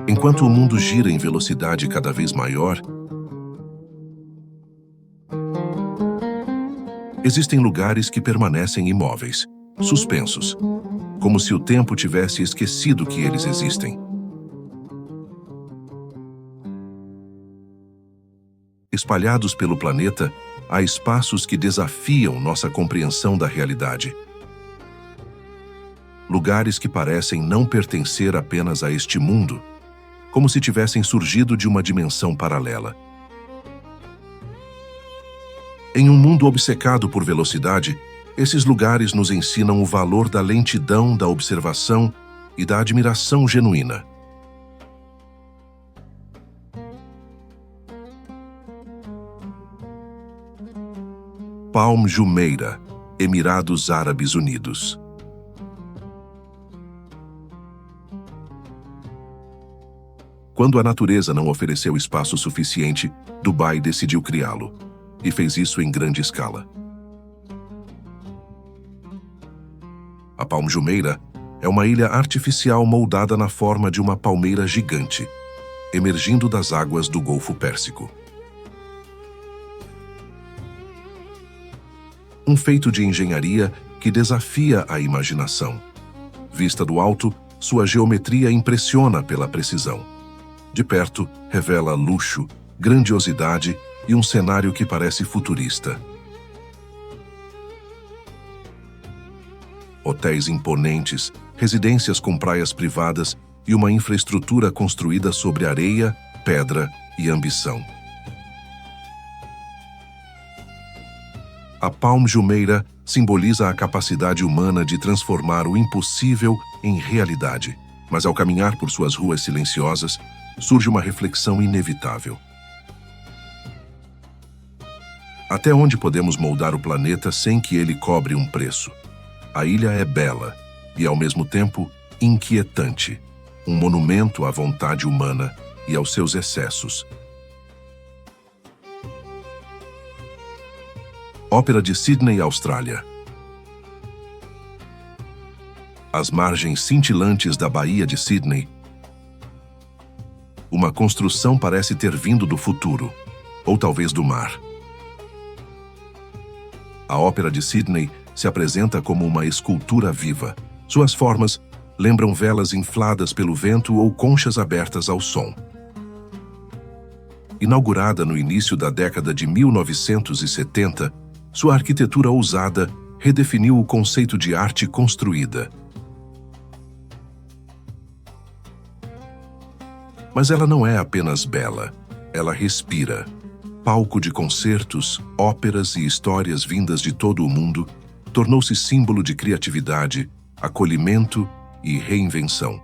Enquanto o mundo gira em velocidade cada vez maior, existem lugares que permanecem imóveis, suspensos, como se o tempo tivesse esquecido que eles existem. Espalhados pelo planeta, há espaços que desafiam nossa compreensão da realidade. Lugares que parecem não pertencer apenas a este mundo, como se tivessem surgido de uma dimensão paralela. Em um mundo obcecado por velocidade, esses lugares nos ensinam o valor da lentidão, da observação e da admiração genuína. Palm Jumeirah, Emirados Árabes Unidos. Quando a natureza não ofereceu espaço suficiente, Dubai decidiu criá-lo, e fez isso em grande escala. A Palm Jumeirah é uma ilha artificial moldada na forma de uma palmeira gigante, emergindo das águas do Golfo Pérsico. Um feito de engenharia que desafia a imaginação. Vista do alto, sua geometria impressiona pela precisão. De perto, revela luxo, grandiosidade e um cenário que parece futurista. Hotéis imponentes, residências com praias privadas e uma infraestrutura construída sobre areia, pedra e ambição. A Palm Jumeirah simboliza a capacidade humana de transformar o impossível em realidade, mas ao caminhar por suas ruas silenciosas, surge uma reflexão inevitável. Até onde podemos moldar o planeta sem que ele cobre um preço? A ilha é bela e, ao mesmo tempo, inquietante, um monumento à vontade humana e aos seus excessos. Ópera de Sydney, Austrália. Às margens cintilantes da Baía de Sydney, uma construção parece ter vindo do futuro, ou talvez do mar. A Ópera de Sydney se apresenta como uma escultura viva. Suas formas lembram velas infladas pelo vento ou conchas abertas ao som. Inaugurada no início da década de 1970, sua arquitetura ousada redefiniu o conceito de arte construída. Mas ela não é apenas bela, ela respira. Palco de concertos, óperas e histórias vindas de todo o mundo, tornou-se símbolo de criatividade, acolhimento e reinvenção.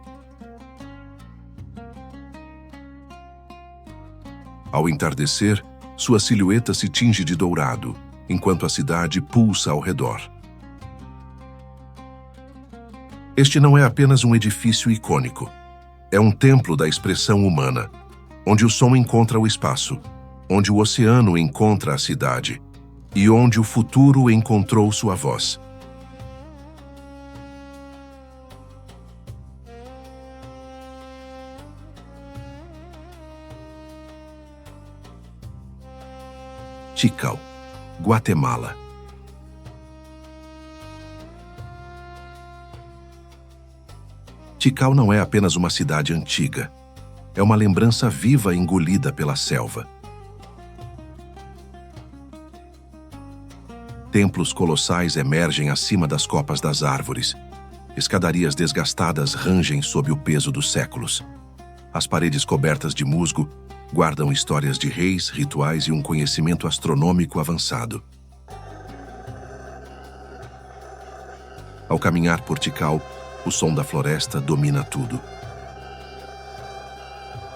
Ao entardecer, sua silhueta se tinge de dourado, enquanto a cidade pulsa ao redor. Este não é apenas um edifício icônico. É um templo da expressão humana, onde o som encontra o espaço, onde o oceano encontra a cidade e onde o futuro encontrou sua voz. Tikal, Guatemala. Tikal não é apenas uma cidade antiga. É uma lembrança viva engolida pela selva. Templos colossais emergem acima das copas das árvores. Escadarias desgastadas rangem sob o peso dos séculos. As paredes cobertas de musgo guardam histórias de reis, rituais e um conhecimento astronômico avançado. Ao caminhar por Tikal, o som da floresta domina tudo.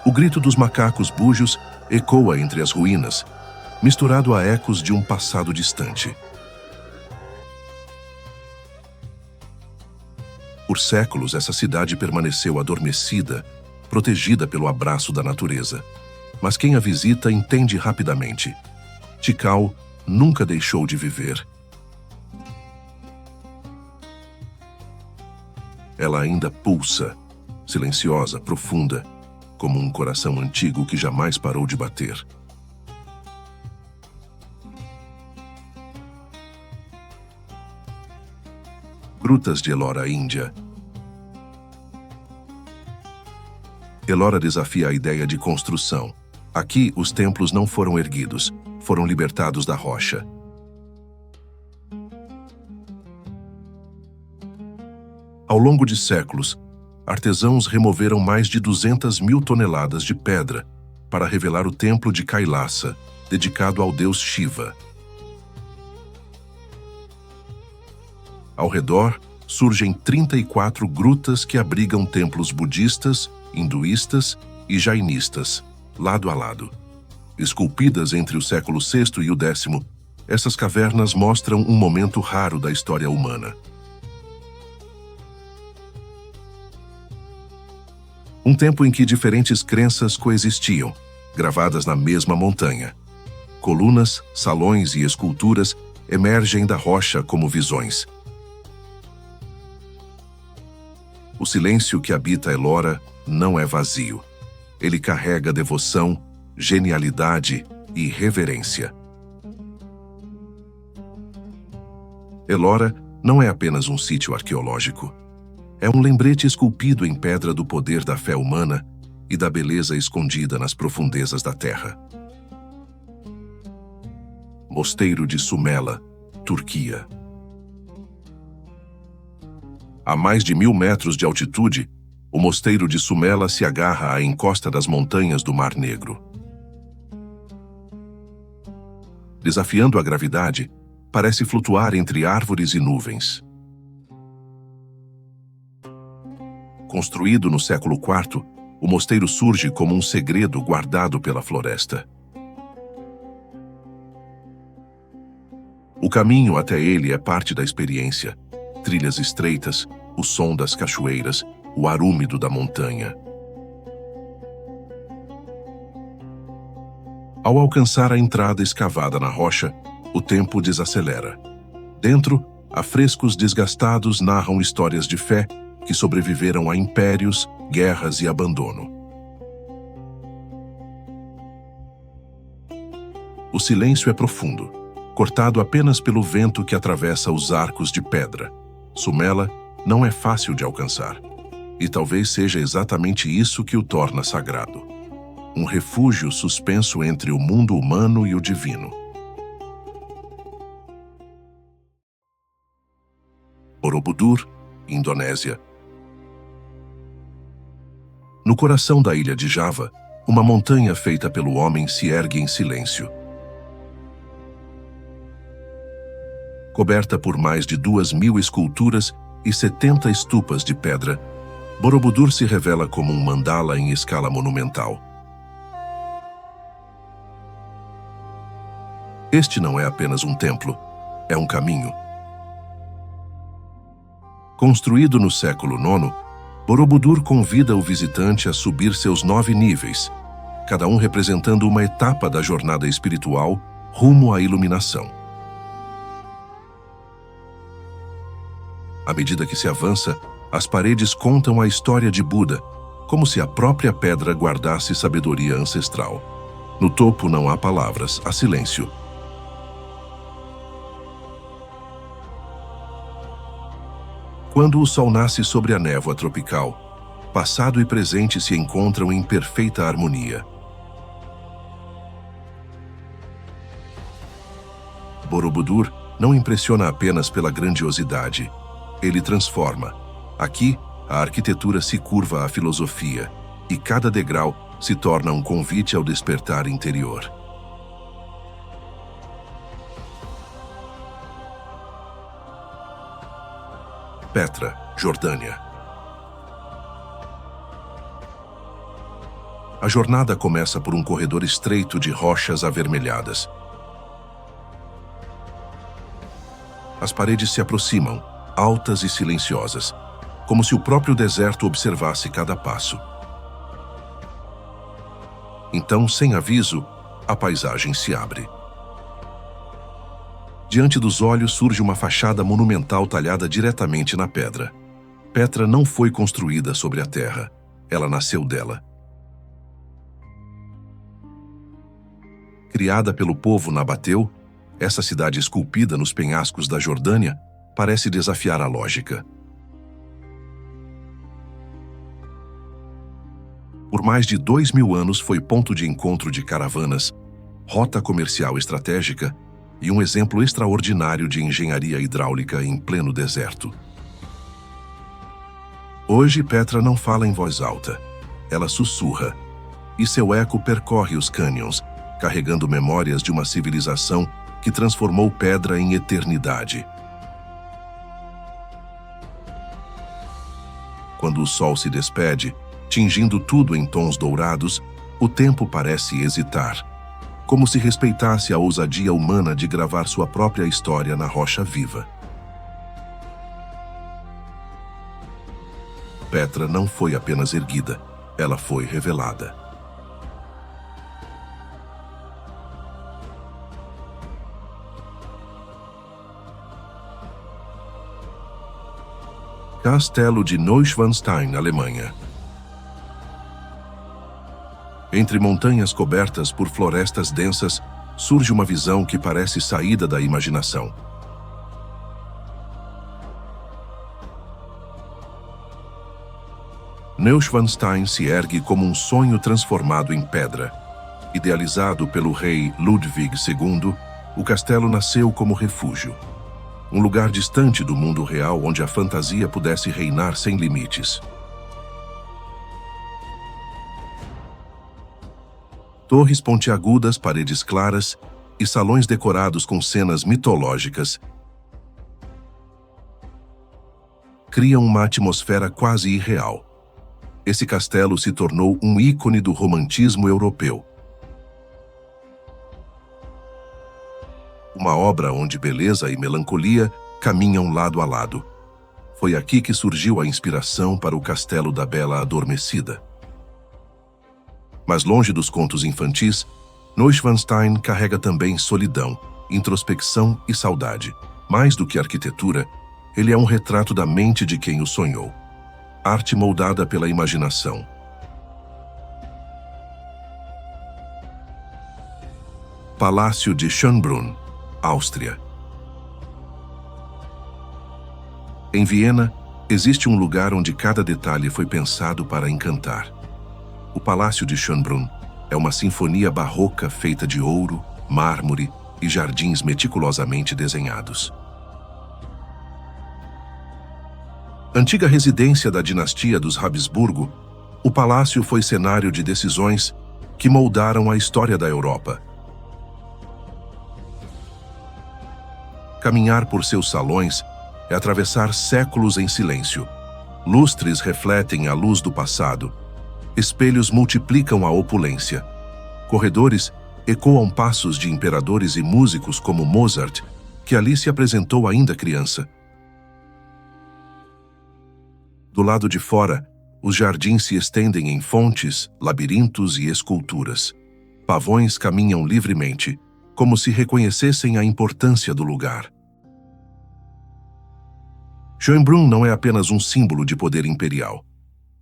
O grito dos macacos bujos ecoa entre as ruínas, misturado a ecos de um passado distante. Por séculos, essa cidade permaneceu adormecida, protegida pelo abraço da natureza. Mas quem a visita entende rapidamente. Tikal nunca deixou de viver. ela ainda pulsa, silenciosa, profunda, como um coração antigo que jamais parou de bater. Grutas de Ellora, Índia. Ellora desafia a ideia de construção. Aqui, os templos não foram erguidos, foram libertados da rocha. Ao longo de séculos, artesãos removeram mais de 200.000 toneladas de pedra para revelar o templo de Kailasa, dedicado ao deus Shiva. Ao redor, surgem 34 grutas que abrigam templos budistas, hinduístas e jainistas, lado a lado. Esculpidas entre o século VI e o X, essas cavernas mostram um momento raro da história humana. Um tempo em que diferentes crenças coexistiam, gravadas na mesma montanha. Colunas, salões e esculturas emergem da rocha como visões. O silêncio que habita Ellora não é vazio. Ele carrega devoção, genialidade e reverência. Ellora não é apenas um sítio arqueológico. É um lembrete esculpido em pedra do poder da fé humana e da beleza escondida nas profundezas da terra. Mosteiro de Sumela, Turquia. A mais de 1.000 metros de altitude, o mosteiro de Sumela se agarra à encosta das montanhas do Mar Negro. Desafiando a gravidade, parece flutuar entre árvores e nuvens. Construído no século IV, o mosteiro surge como um segredo guardado pela floresta. O caminho até ele é parte da experiência. Trilhas estreitas, o som das cachoeiras, o ar úmido da montanha. Ao alcançar a entrada escavada na rocha, o tempo desacelera. Dentro, afrescos desgastados narram histórias de fé que sobreviveram a impérios, guerras e abandono. O silêncio é profundo, cortado apenas pelo vento que atravessa os arcos de pedra. Sumela não é fácil de alcançar, e talvez seja exatamente isso que o torna sagrado. Um refúgio suspenso entre o mundo humano e o divino. Borobudur, Indonésia. No coração da ilha de Java, uma montanha feita pelo homem se ergue em silêncio. Coberta por mais de 2.000 esculturas e 70 estupas de pedra, Borobudur se revela como um mandala em escala monumental. Este não é apenas um templo, é um caminho. Construído no século IX, Borobudur convida o visitante a subir seus 9 níveis, cada um representando uma etapa da jornada espiritual rumo à iluminação. À medida que se avança, as paredes contam a história de Buda, como se a própria pedra guardasse sabedoria ancestral. No topo não há palavras, há silêncio. Quando o sol nasce sobre a névoa tropical, passado e presente se encontram em perfeita harmonia. Borobudur não impressiona apenas pela grandiosidade. Ele transforma. Aqui, a arquitetura se curva à filosofia, e cada degrau se torna um convite ao despertar interior. Petra, Jordânia. A jornada começa por um corredor estreito de rochas avermelhadas. As paredes se aproximam, altas e silenciosas, como se o próprio deserto observasse cada passo. Então, sem aviso, a paisagem se abre. Diante dos olhos surge uma fachada monumental talhada diretamente na pedra. Petra não foi construída sobre a terra, ela nasceu dela. Criada pelo povo nabateu, essa cidade esculpida nos penhascos da Jordânia parece desafiar a lógica. Por mais de 2000 anos foi ponto de encontro de caravanas, rota comercial estratégica e um exemplo extraordinário de engenharia hidráulica em pleno deserto. Hoje Petra não fala em voz alta, ela sussurra, e seu eco percorre os cânions, carregando memórias de uma civilização que transformou pedra em eternidade. Quando o sol se despede, tingindo tudo em tons dourados, o tempo parece hesitar, como se respeitasse a ousadia humana de gravar sua própria história na rocha viva. Petra não foi apenas erguida, ela foi revelada. Castelo de Neuschwanstein, Alemanha. Entre montanhas cobertas por florestas densas, surge uma visão que parece saída da imaginação. Neuschwanstein se ergue como um sonho transformado em pedra. Idealizado pelo rei Ludwig II, o castelo nasceu como refúgio. Um lugar distante do mundo real onde a fantasia pudesse reinar sem limites. Torres pontiagudas, paredes claras e salões decorados com cenas mitológicas criam uma atmosfera quase irreal. Esse castelo se tornou um ícone do romantismo europeu. Uma obra onde beleza e melancolia caminham lado a lado. Foi aqui que surgiu a inspiração para o Castelo da Bela Adormecida. Mas longe dos contos infantis, Neuschwanstein carrega também solidão, introspecção e saudade. Mais do que arquitetura, ele é um retrato da mente de quem o sonhou. Arte moldada pela imaginação. Palácio de Schönbrunn, Áustria. Em Viena, existe um lugar onde cada detalhe foi pensado para encantar. O Palácio de Schönbrunn é uma sinfonia barroca feita de ouro, mármore e jardins meticulosamente desenhados. Antiga residência da dinastia dos Habsburgo, o palácio foi cenário de decisões que moldaram a história da Europa. Caminhar por seus salões é atravessar séculos em silêncio. Lustres refletem a luz do passado. Espelhos multiplicam a opulência. Corredores ecoam passos de imperadores e músicos como Mozart, que ali se apresentou ainda criança. Do lado de fora, os jardins se estendem em fontes, labirintos e esculturas. Pavões caminham livremente, como se reconhecessem a importância do lugar. Schönbrunn não é apenas um símbolo de poder imperial.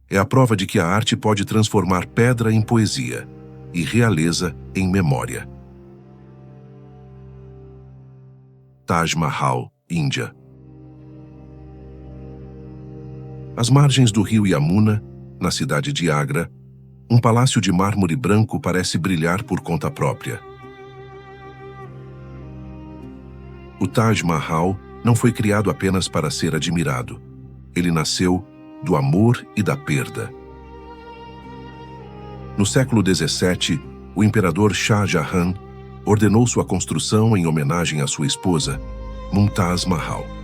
É a prova de que a arte pode transformar pedra em poesia e realeza em memória. Taj Mahal, Índia. Às margens do rio Yamuna, na cidade de Agra, um palácio de mármore branco parece brilhar por conta própria. O Taj Mahal não foi criado apenas para ser admirado. Ele nasceu do amor e da perda. No século XVII, o imperador Shah Jahan ordenou sua construção em homenagem à sua esposa, Mumtaz Mahal.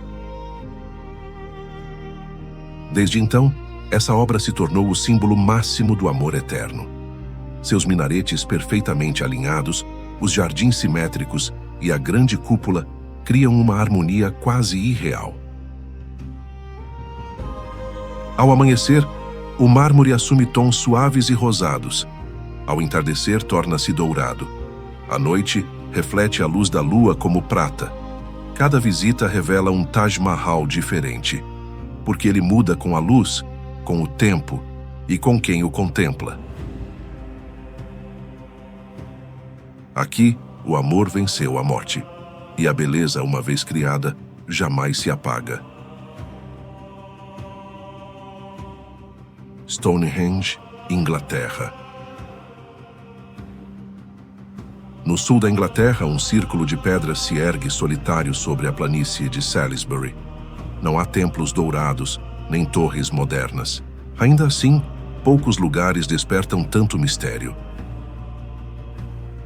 Desde então, essa obra se tornou o símbolo máximo do amor eterno. Seus minaretes perfeitamente alinhados, os jardins simétricos e a grande cúpula criam uma harmonia quase irreal. Ao amanhecer, o mármore assume tons suaves e rosados. Ao entardecer, torna-se dourado. À noite, reflete a luz da lua como prata. Cada visita revela um Taj Mahal diferente. porque ele muda com a luz, com o tempo e com quem o contempla. Aqui, o amor venceu a morte, e a beleza, uma vez criada, jamais se apaga. Stonehenge, Inglaterra. No sul da Inglaterra, um círculo de pedras se ergue solitário sobre a planície de Salisbury. Não há templos dourados, nem torres modernas. Ainda assim, poucos lugares despertam tanto mistério.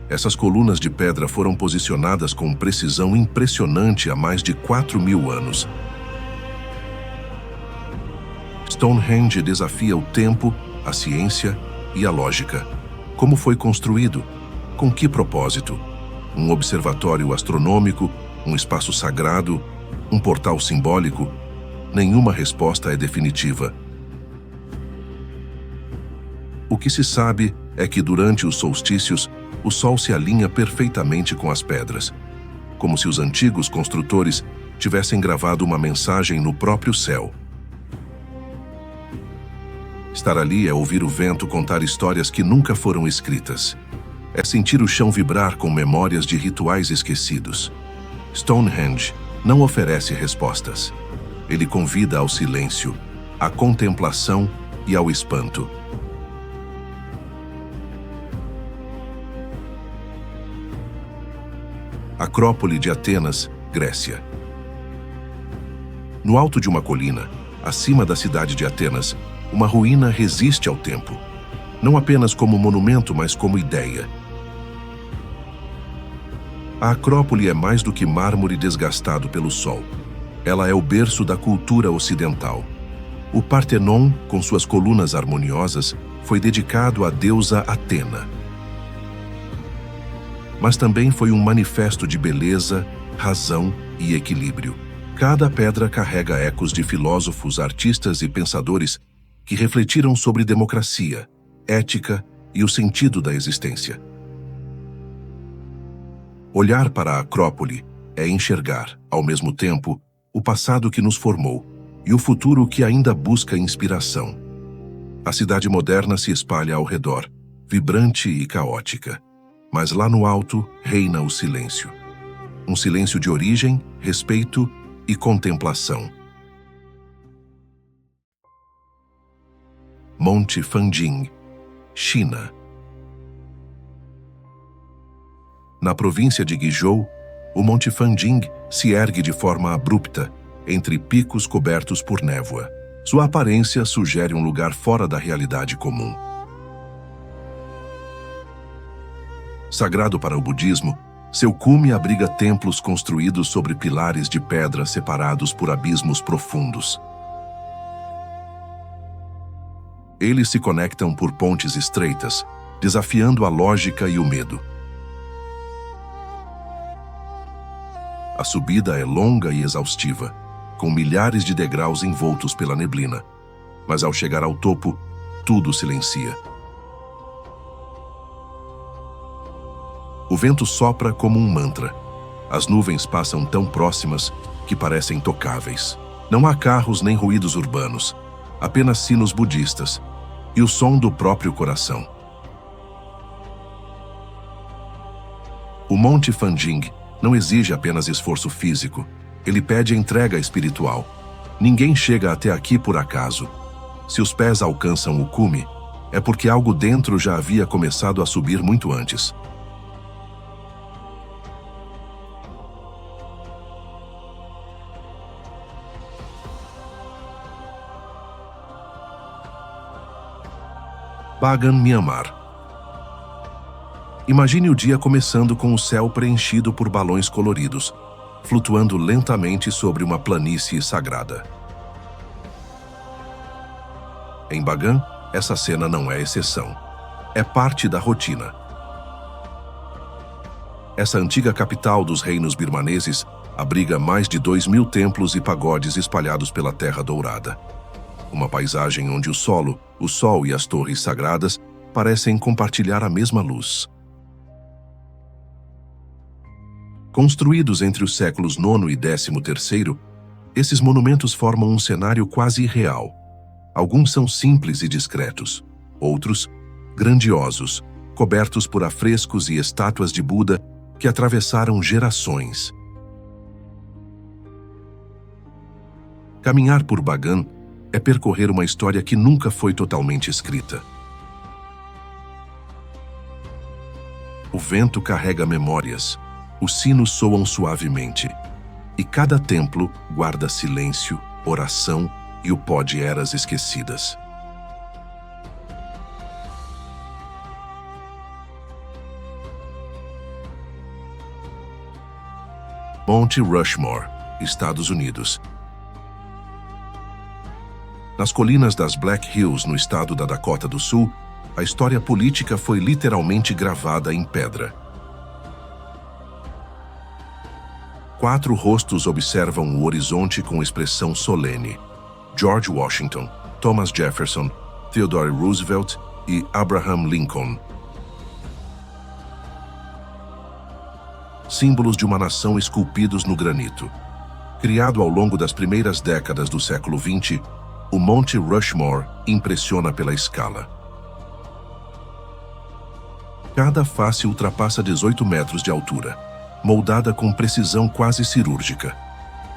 Essas colunas de pedra foram posicionadas com precisão impressionante há mais de 4.000 anos. Stonehenge desafia o tempo, a ciência e a lógica. Como foi construído? Com que propósito? Um observatório astronômico? Um espaço sagrado? Um portal simbólico? Nenhuma resposta é definitiva. O que se sabe é que durante os solstícios, o sol se alinha perfeitamente com as pedras, como se os antigos construtores tivessem gravado uma mensagem no próprio céu. Estar ali é ouvir o vento contar histórias que nunca foram escritas. É sentir o chão vibrar com memórias de rituais esquecidos. Stonehenge não oferece respostas. Ele convida ao silêncio, à contemplação e ao espanto. Acrópole de Atenas, Grécia. No alto de uma colina, acima da cidade de Atenas, uma ruína resiste ao tempo, não apenas como monumento, mas como ideia. A Acrópole é mais do que mármore desgastado pelo sol. Ela é o berço da cultura ocidental. O Partenon, com suas colunas harmoniosas, foi dedicado à deusa Atena. Mas também foi um manifesto de beleza, razão e equilíbrio. Cada pedra carrega ecos de filósofos, artistas e pensadores que refletiram sobre democracia, ética e o sentido da existência. Olhar para a Acrópole é enxergar, ao mesmo tempo, o passado que nos formou e o futuro que ainda busca inspiração. A cidade moderna se espalha ao redor, vibrante e caótica. Mas lá no alto reina o silêncio. Um silêncio de origem, respeito e contemplação. Monte Fanjing, China. Na província de Guizhou, o Monte Fanjing se ergue de forma abrupta, entre picos cobertos por névoa. Sua aparência sugere um lugar fora da realidade comum. Sagrado para o budismo, seu cume abriga templos construídos sobre pilares de pedra separados por abismos profundos. Eles se conectam por pontes estreitas, desafiando a lógica e o medo. A subida é longa e exaustiva, com milhares de degraus envoltos pela neblina. Mas ao chegar ao topo, tudo silencia. O vento sopra como um mantra. As nuvens passam tão próximas que parecem intocáveis. Não há carros nem ruídos urbanos, apenas sinos budistas e o som do próprio coração. O Monte Fanjing não exige apenas esforço físico, ele pede entrega espiritual. Ninguém chega até aqui por acaso. Se os pés alcançam o cume, é porque algo dentro já havia começado a subir muito antes. Bagan, Myanmar. Imagine o dia começando com o céu preenchido por balões coloridos, flutuando lentamente sobre uma planície sagrada. Em Bagan, essa cena não é exceção. É parte da rotina. Essa antiga capital dos reinos birmaneses abriga mais de 2.000 templos e pagodes espalhados pela Terra Dourada. Uma paisagem onde o solo, o sol e as torres sagradas parecem compartilhar a mesma luz. Construídos entre os séculos IX e XIII, Esses monumentos formam um cenário quase irreal. Alguns são simples e discretos, outros, grandiosos, cobertos por afrescos e estátuas de Buda que atravessaram gerações. Caminhar por Bagan é percorrer uma história que nunca foi totalmente escrita. O vento carrega memórias, os sinos soam suavemente, e cada templo guarda silêncio, oração e o pó de eras esquecidas. Monte Rushmore, Estados Unidos. Nas colinas das Black Hills, no estado da Dakota do Sul, a história política foi literalmente gravada em pedra. 4 rostos observam o horizonte com expressão solene: George Washington, Thomas Jefferson, Theodore Roosevelt e Abraham Lincoln. Símbolos de uma nação esculpidos no granito. Criado ao longo das primeiras décadas do século XX, o Monte Rushmore impressiona pela escala. Cada face ultrapassa 18 metros de altura, moldada com precisão quase cirúrgica.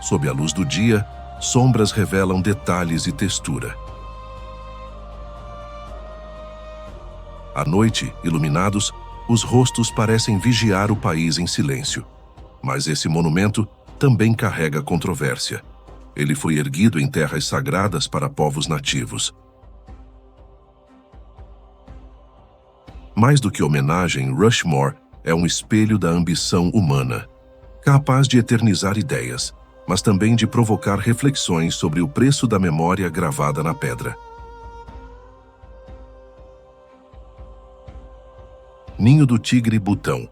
Sob a luz do dia, sombras revelam detalhes e textura. À noite, iluminados, os rostos parecem vigiar o país em silêncio. Mas esse monumento também carrega controvérsia. Ele foi erguido em terras sagradas para povos nativos. Mais do que homenagem, Rushmore é um espelho da ambição humana, capaz de eternizar ideias, mas também de provocar reflexões sobre o preço da memória gravada na pedra. Ninho do Tigre Butão.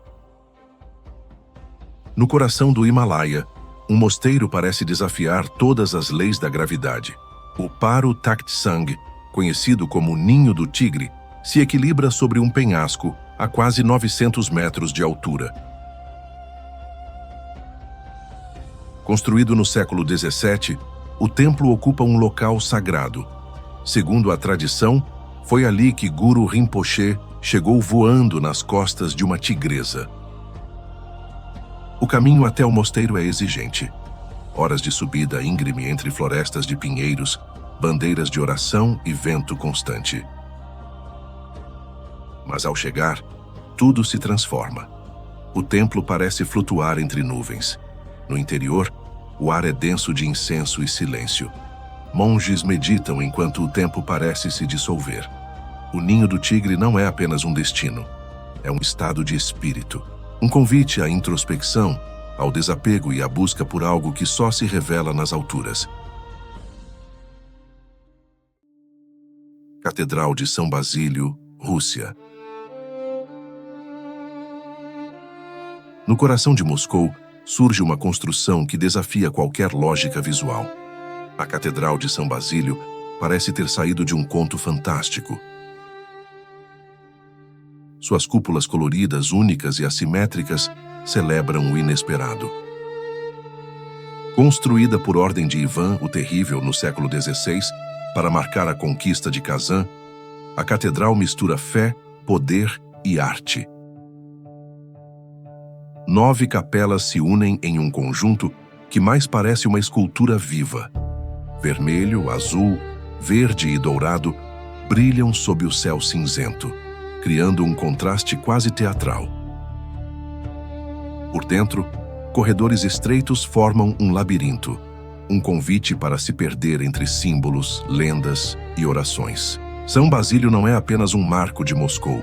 No coração do Himalaia, um mosteiro parece desafiar todas as leis da gravidade. O Paro Takht Sang, conhecido como Ninho do Tigre, se equilibra sobre um penhasco a quase 900 metros de altura. Construído no século XVII, o templo ocupa um local sagrado. Segundo a tradição, foi ali que Guru Rinpoche chegou voando nas costas de uma tigresa. O caminho até o mosteiro é exigente. Horas de subida íngreme entre florestas de pinheiros, bandeiras de oração e vento constante. Mas ao chegar, tudo se transforma. O templo parece flutuar entre nuvens. No interior, o ar é denso de incenso e silêncio. Monges meditam enquanto o tempo parece se dissolver. O Ninho do Tigre não é apenas um destino. É um estado de espírito. Um convite à introspecção, ao desapego e à busca por algo que só se revela nas alturas. Catedral de São Basílio, Rússia. No coração de Moscou, surge uma construção que desafia qualquer lógica visual. A Catedral de São Basílio parece ter saído de um conto fantástico. Suas cúpulas coloridas, únicas e assimétricas celebram o inesperado. Construída por ordem de Ivan o Terrível no século XVI, para marcar a conquista de Kazan, a catedral mistura fé, poder e arte. 9 capelas se unem em um conjunto que mais parece uma escultura viva. Vermelho, azul, verde e dourado brilham sob o céu cinzento, criando um contraste quase teatral. Por dentro, corredores estreitos formam um labirinto, um convite para se perder entre símbolos, lendas e orações. São Basílio não é apenas um marco de Moscou.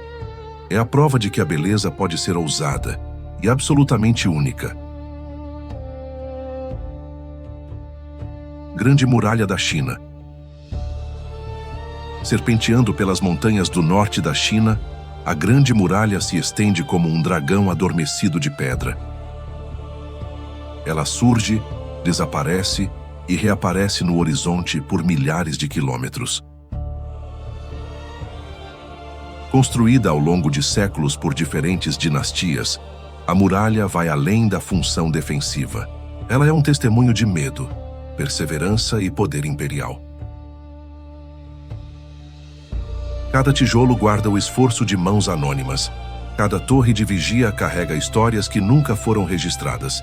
É a prova de que a beleza pode ser ousada e absolutamente única. Grande Muralha da China. Serpenteando pelas montanhas do norte da China, a Grande Muralha se estende como um dragão adormecido de pedra. Ela surge, desaparece e reaparece no horizonte por milhares de quilômetros. Construída ao longo de séculos por diferentes dinastias, a muralha vai além da função defensiva. Ela é um testemunho de medo, perseverança e poder imperial. Cada tijolo guarda o esforço de mãos anônimas. Cada torre de vigia carrega histórias que nunca foram registradas.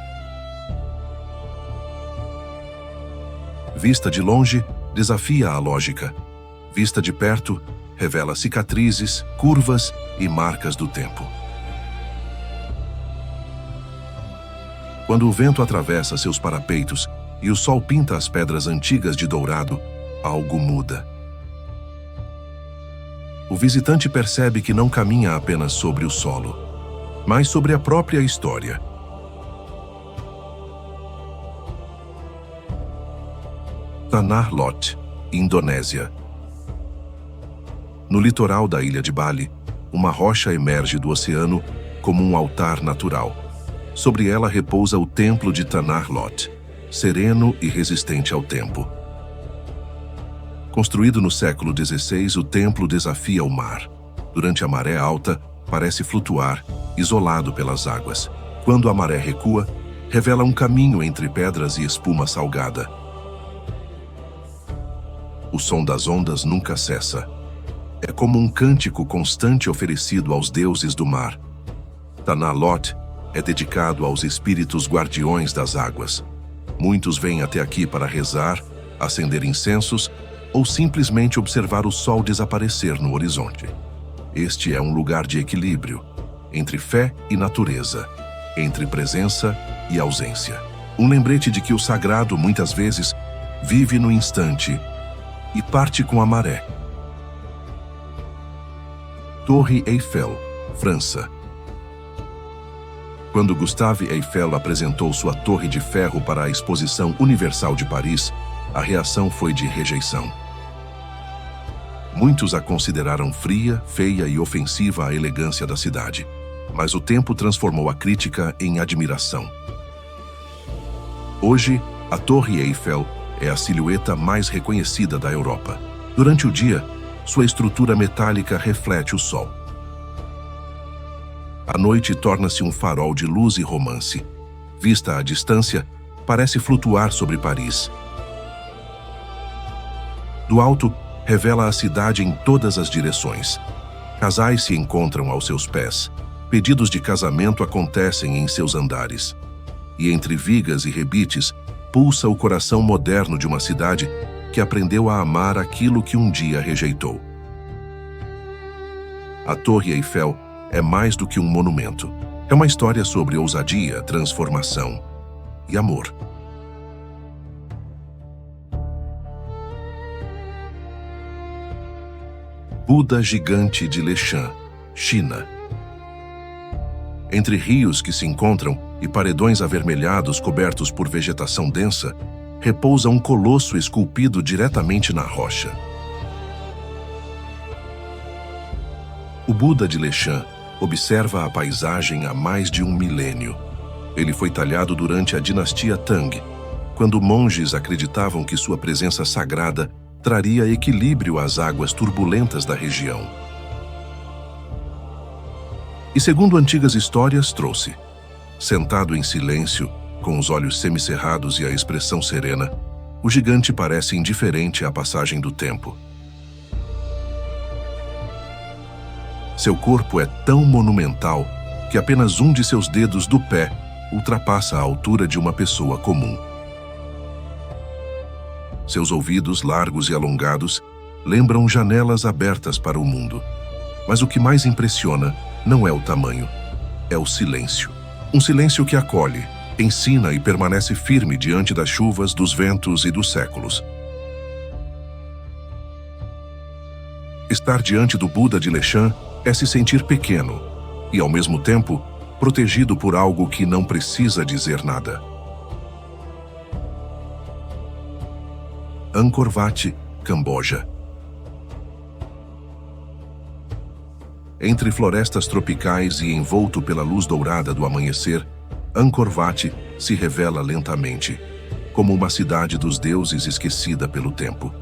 Vista de longe, desafia a lógica. Vista de perto, revela cicatrizes, curvas e marcas do tempo. Quando o vento atravessa seus parapeitos e o sol pinta as pedras antigas de dourado, algo muda. O visitante percebe que não caminha apenas sobre o solo, mas sobre a própria história. Tanah Lot, Indonésia. No litoral da ilha de Bali, uma rocha emerge do oceano como um altar natural. Sobre ela repousa o templo de Tanah Lot, sereno e resistente ao tempo. Construído no século XVI, o templo desafia o mar. Durante a maré alta, parece flutuar, isolado pelas águas. Quando a maré recua, revela um caminho entre pedras e espuma salgada. O som das ondas nunca cessa. É como um cântico constante oferecido aos deuses do mar. Tanah Lot é dedicado aos espíritos guardiões das águas. Muitos vêm até aqui para rezar, acender incensos ou simplesmente observar o sol desaparecer no horizonte. Este é um lugar de equilíbrio, entre fé e natureza, entre presença e ausência. Um lembrete de que o sagrado, muitas vezes, vive no instante e parte com a maré. Torre Eiffel, França. Quando Gustave Eiffel apresentou sua torre de ferro para a Exposição Universal de Paris, a reação foi de rejeição. Muitos a consideraram fria, feia e ofensiva à elegância da cidade, mas o tempo transformou a crítica em admiração. Hoje, a Torre Eiffel é a silhueta mais reconhecida da Europa. Durante o dia, sua estrutura metálica reflete o sol. À noite torna-se um farol de luz e romance. Vista à distância, parece flutuar sobre Paris. Do alto, revela a cidade em todas as direções. Casais se encontram aos seus pés. Pedidos de casamento acontecem em seus andares. E entre vigas e rebites, pulsa o coração moderno de uma cidade que aprendeu a amar aquilo que um dia rejeitou. A Torre Eiffel é mais do que um monumento. É uma história sobre ousadia, transformação e amor. Buda gigante de Leshan, China. Entre rios que se encontram e paredões avermelhados cobertos por vegetação densa, repousa um colosso esculpido diretamente na rocha. O Buda de Leshan observa a paisagem há mais de 1 milênio. Ele foi talhado durante a dinastia Tang, quando monges acreditavam que sua presença sagrada traria equilíbrio às águas turbulentas da região. E segundo antigas histórias, trouxe. Sentado em silêncio, com os olhos semicerrados e a expressão serena, o gigante parece indiferente à passagem do tempo. Seu corpo é tão monumental que apenas um de seus dedos do pé ultrapassa a altura de uma pessoa comum. Seus ouvidos, largos e alongados, lembram janelas abertas para o mundo. Mas o que mais impressiona não é o tamanho, é o silêncio. Um silêncio que acolhe, ensina e permanece firme diante das chuvas, dos ventos e dos séculos. Estar diante do Buda de Leshan é se sentir pequeno e, ao mesmo tempo, protegido por algo que não precisa dizer nada. Angkor Wat, Camboja. Entre florestas tropicais e envolto pela luz dourada do amanhecer, Angkor Wat se revela lentamente, como uma cidade dos deuses esquecida pelo tempo.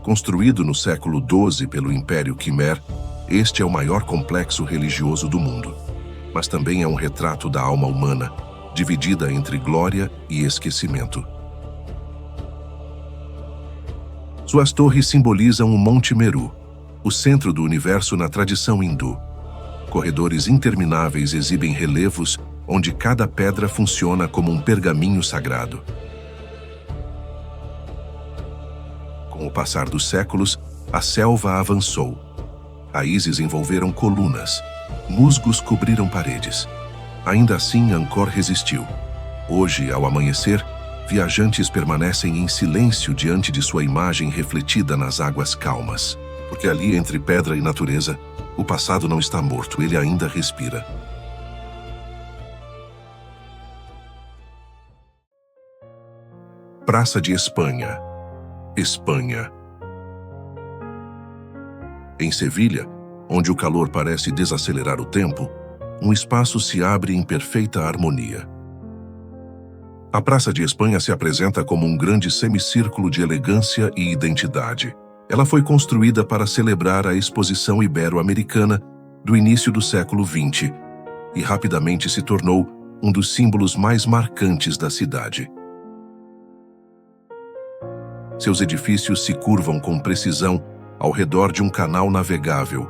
Construído no século XII pelo Império Khmer, este é o maior complexo religioso do mundo, mas também é um retrato da alma humana, dividida entre glória e esquecimento. Suas torres simbolizam o Monte Meru, o centro do universo na tradição hindu. Corredores intermináveis exibem relevos onde cada pedra funciona como um pergaminho sagrado. Com o passar dos séculos, a selva avançou. Raízes envolveram colunas, musgos cobriram paredes. Ainda assim, Angkor resistiu. Hoje, ao amanhecer, viajantes permanecem em silêncio diante de sua imagem refletida nas águas calmas. Porque ali, entre pedra e natureza, o passado não está morto, ele ainda respira. Praça de Espanha. Espanha. Em Sevilha, onde o calor parece desacelerar o tempo, um espaço se abre em perfeita harmonia. A Praça de Espanha se apresenta como um grande semicírculo de elegância e identidade. Ela foi construída para celebrar a Exposição Ibero-Americana do início do século XX e rapidamente se tornou um dos símbolos mais marcantes da cidade. Seus edifícios se curvam com precisão ao redor de um canal navegável,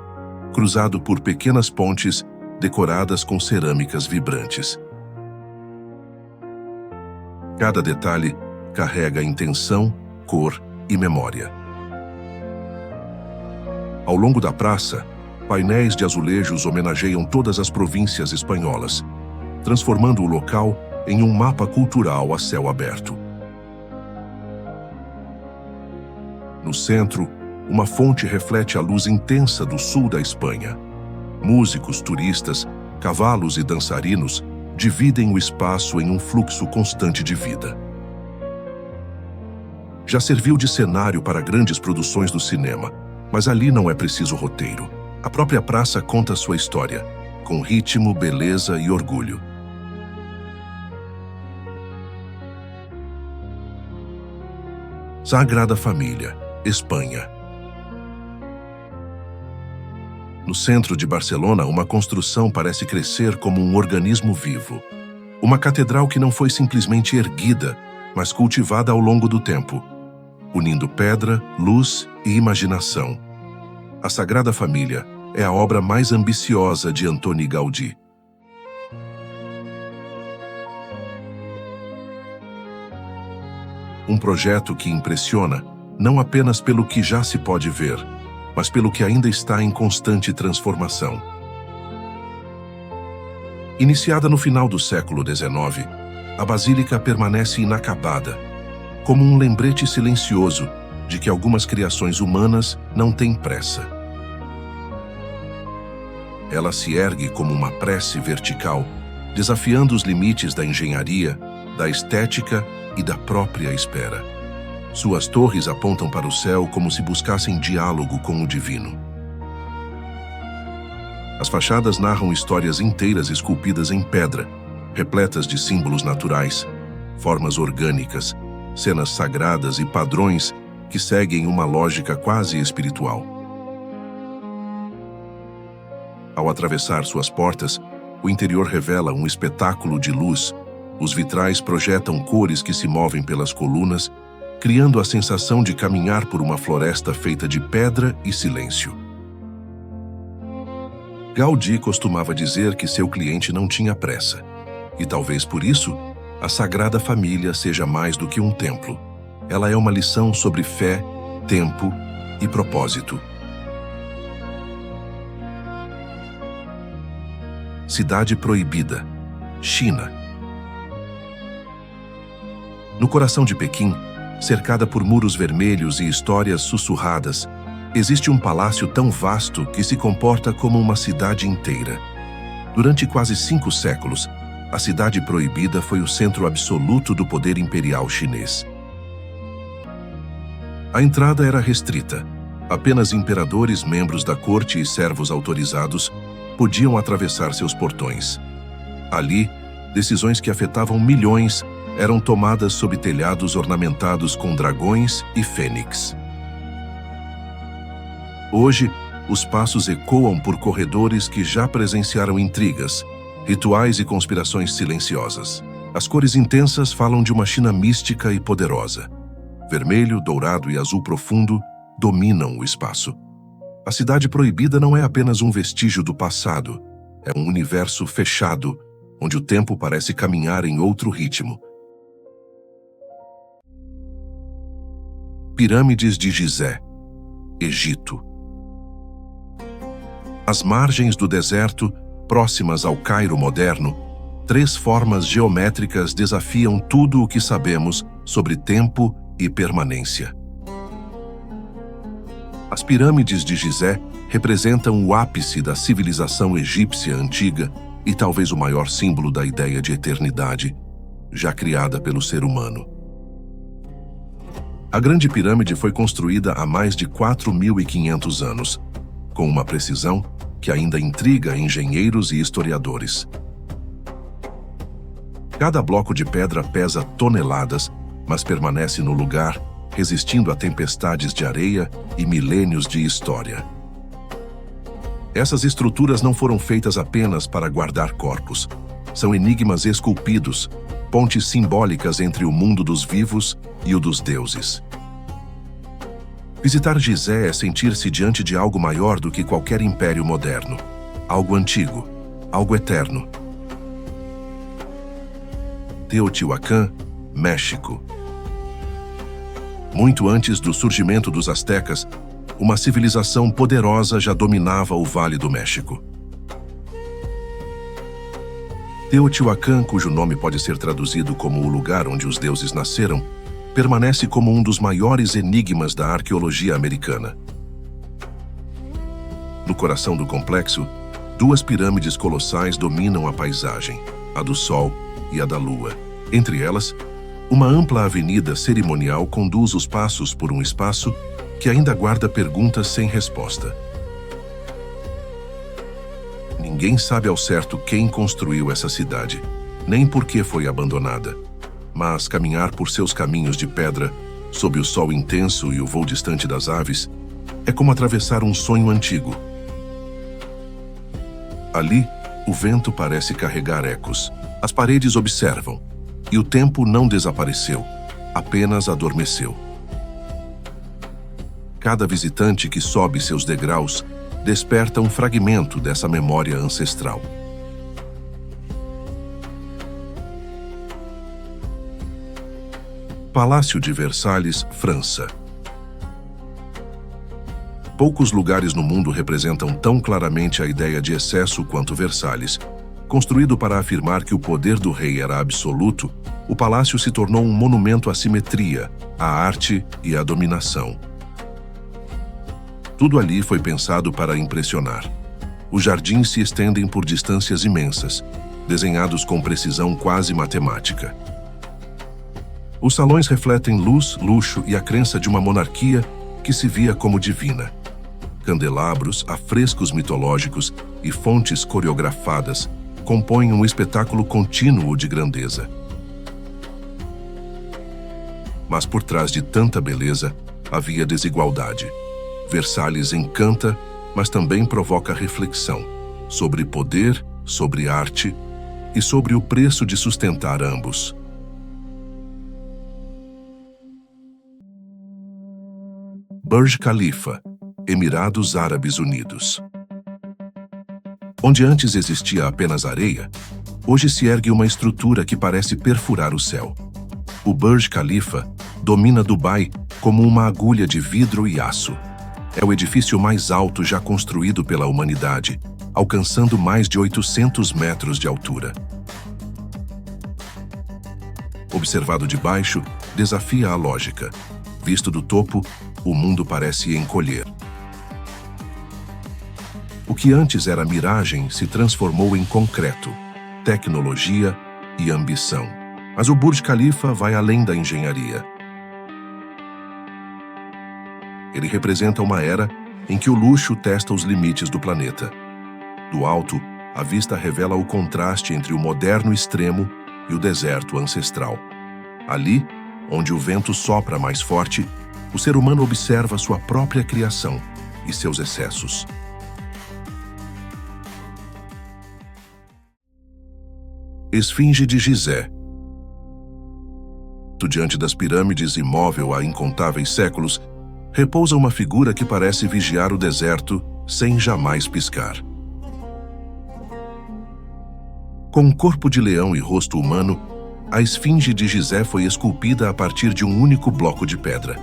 cruzado por pequenas pontes decoradas com cerâmicas vibrantes. Cada detalhe carrega intenção, cor e memória. Ao longo da praça, painéis de azulejos homenageiam todas as províncias espanholas, transformando o local em um mapa cultural a céu aberto. No centro, uma fonte reflete a luz intensa do sul da Espanha. Músicos, turistas, cavalos e dançarinos dividem o espaço em um fluxo constante de vida. Já serviu de cenário para grandes produções do cinema, mas ali não é preciso roteiro. A própria praça conta sua história, com ritmo, beleza e orgulho. Sagrada Família, Espanha. No centro de Barcelona, uma construção parece crescer como um organismo vivo. Uma catedral que não foi simplesmente erguida, mas cultivada ao longo do tempo, unindo pedra, luz e imaginação. A Sagrada Família é a obra mais ambiciosa de Antoni Gaudí. Um projeto que impressiona não apenas pelo que já se pode ver, mas pelo que ainda está em constante transformação. Iniciada no final do século XIX, a Basílica permanece inacabada, como um lembrete silencioso de que algumas criações humanas não têm pressa. Ela se ergue como uma prece vertical, desafiando os limites da engenharia, da estética e da própria espera. Suas torres apontam para o céu como se buscassem diálogo com o divino. As fachadas narram histórias inteiras esculpidas em pedra, repletas de símbolos naturais, formas orgânicas, cenas sagradas e padrões que seguem uma lógica quase espiritual. Ao atravessar suas portas, o interior revela um espetáculo de luz. Os vitrais projetam cores que se movem pelas colunas, criando a sensação de caminhar por uma floresta feita de pedra e silêncio. Gaudí costumava dizer que seu cliente não tinha pressa, e talvez por isso, a Sagrada Família seja mais do que um templo. Ela é uma lição sobre fé, tempo e propósito. Cidade Proibida, China. No coração de Pequim, cercada por muros vermelhos e histórias sussurradas, existe um palácio tão vasto que se comporta como uma cidade inteira. Durante quase 5 séculos, a Cidade Proibida foi o centro absoluto do poder imperial chinês. A entrada era restrita. Apenas imperadores, membros da corte e servos autorizados podiam atravessar seus portões. Ali, decisões que afetavam milhões eram tomadas sob telhados ornamentados com dragões e fênix. Hoje, os passos ecoam por corredores que já presenciaram intrigas, rituais e conspirações silenciosas. As cores intensas falam de uma China mística e poderosa. Vermelho, dourado e azul profundo dominam o espaço. A cidade proibida não é apenas um vestígio do passado, é um universo fechado, onde o tempo parece caminhar em outro ritmo. Pirâmides de Gizé, Egito. Às margens do deserto, próximas ao Cairo moderno, 3 formas geométricas desafiam tudo o que sabemos sobre tempo e permanência. As pirâmides de Gizé representam o ápice da civilização egípcia antiga e talvez o maior símbolo da ideia de eternidade, já criada pelo ser humano. A Grande Pirâmide foi construída há mais de 4.500 anos, com uma precisão que ainda intriga engenheiros e historiadores. Cada bloco de pedra pesa toneladas, mas permanece no lugar, resistindo a tempestades de areia e milênios de história. Essas estruturas não foram feitas apenas para guardar corpos. São enigmas esculpidos, pontes simbólicas entre o mundo dos vivos e o dos deuses. Visitar Gizé é sentir-se diante de algo maior do que qualquer império moderno. Algo antigo, algo eterno. Teotihuacan, México. Muito antes do surgimento dos astecas, uma civilização poderosa já dominava o Vale do México. Teotihuacan, cujo nome pode ser traduzido como o lugar onde os deuses nasceram, permanece como um dos maiores enigmas da arqueologia americana. No coração do complexo, 2 pirâmides colossais dominam a paisagem, a do Sol e a da Lua. Entre elas, uma ampla avenida cerimonial conduz os passos por um espaço que ainda guarda perguntas sem resposta. Ninguém sabe ao certo quem construiu essa cidade, nem por que foi abandonada. Mas caminhar por seus caminhos de pedra, sob o sol intenso e o voo distante das aves, é como atravessar um sonho antigo. Ali, o vento parece carregar ecos. As paredes observam, e o tempo não desapareceu, apenas adormeceu. Cada visitante que sobe seus degraus desperta um fragmento dessa memória ancestral. Palácio de Versalhes, França. Poucos lugares no mundo representam tão claramente a ideia de excesso quanto Versalhes. Construído para afirmar que o poder do rei era absoluto, o palácio se tornou um monumento à simetria, à arte e à dominação. Tudo ali foi pensado para impressionar. Os jardins se estendem por distâncias imensas, desenhados com precisão quase matemática. Os salões refletem luz, luxo e a crença de uma monarquia que se via como divina. Candelabros, afrescos mitológicos e fontes coreografadas compõem um espetáculo contínuo de grandeza. Mas por trás de tanta beleza, havia desigualdade. Versalhes encanta, mas também provoca reflexão sobre poder, sobre arte e sobre o preço de sustentar ambos. Burj Khalifa, Emirados Árabes Unidos. Onde antes existia apenas areia, hoje se ergue uma estrutura que parece perfurar o céu. O Burj Khalifa domina Dubai como uma agulha de vidro e aço. É o edifício mais alto já construído pela humanidade, alcançando mais de 800 metros de altura. Observado de baixo, desafia a lógica. Visto do topo, o mundo parece encolher. O que antes era miragem se transformou em concreto, tecnologia e ambição. Mas o Burj Khalifa vai além da engenharia. Ele representa uma era em que o luxo testa os limites do planeta. Do alto, a vista revela o contraste entre o moderno extremo e o deserto ancestral. Ali, onde o vento sopra mais forte, o ser humano observa sua própria criação e seus excessos. Esfinge de Gizé, Diante das pirâmides, imóvel há incontáveis séculos, repousa uma figura que parece vigiar o deserto sem jamais piscar. Com um corpo de leão e rosto humano, a esfinge de Gizé foi esculpida a partir de um único bloco de pedra.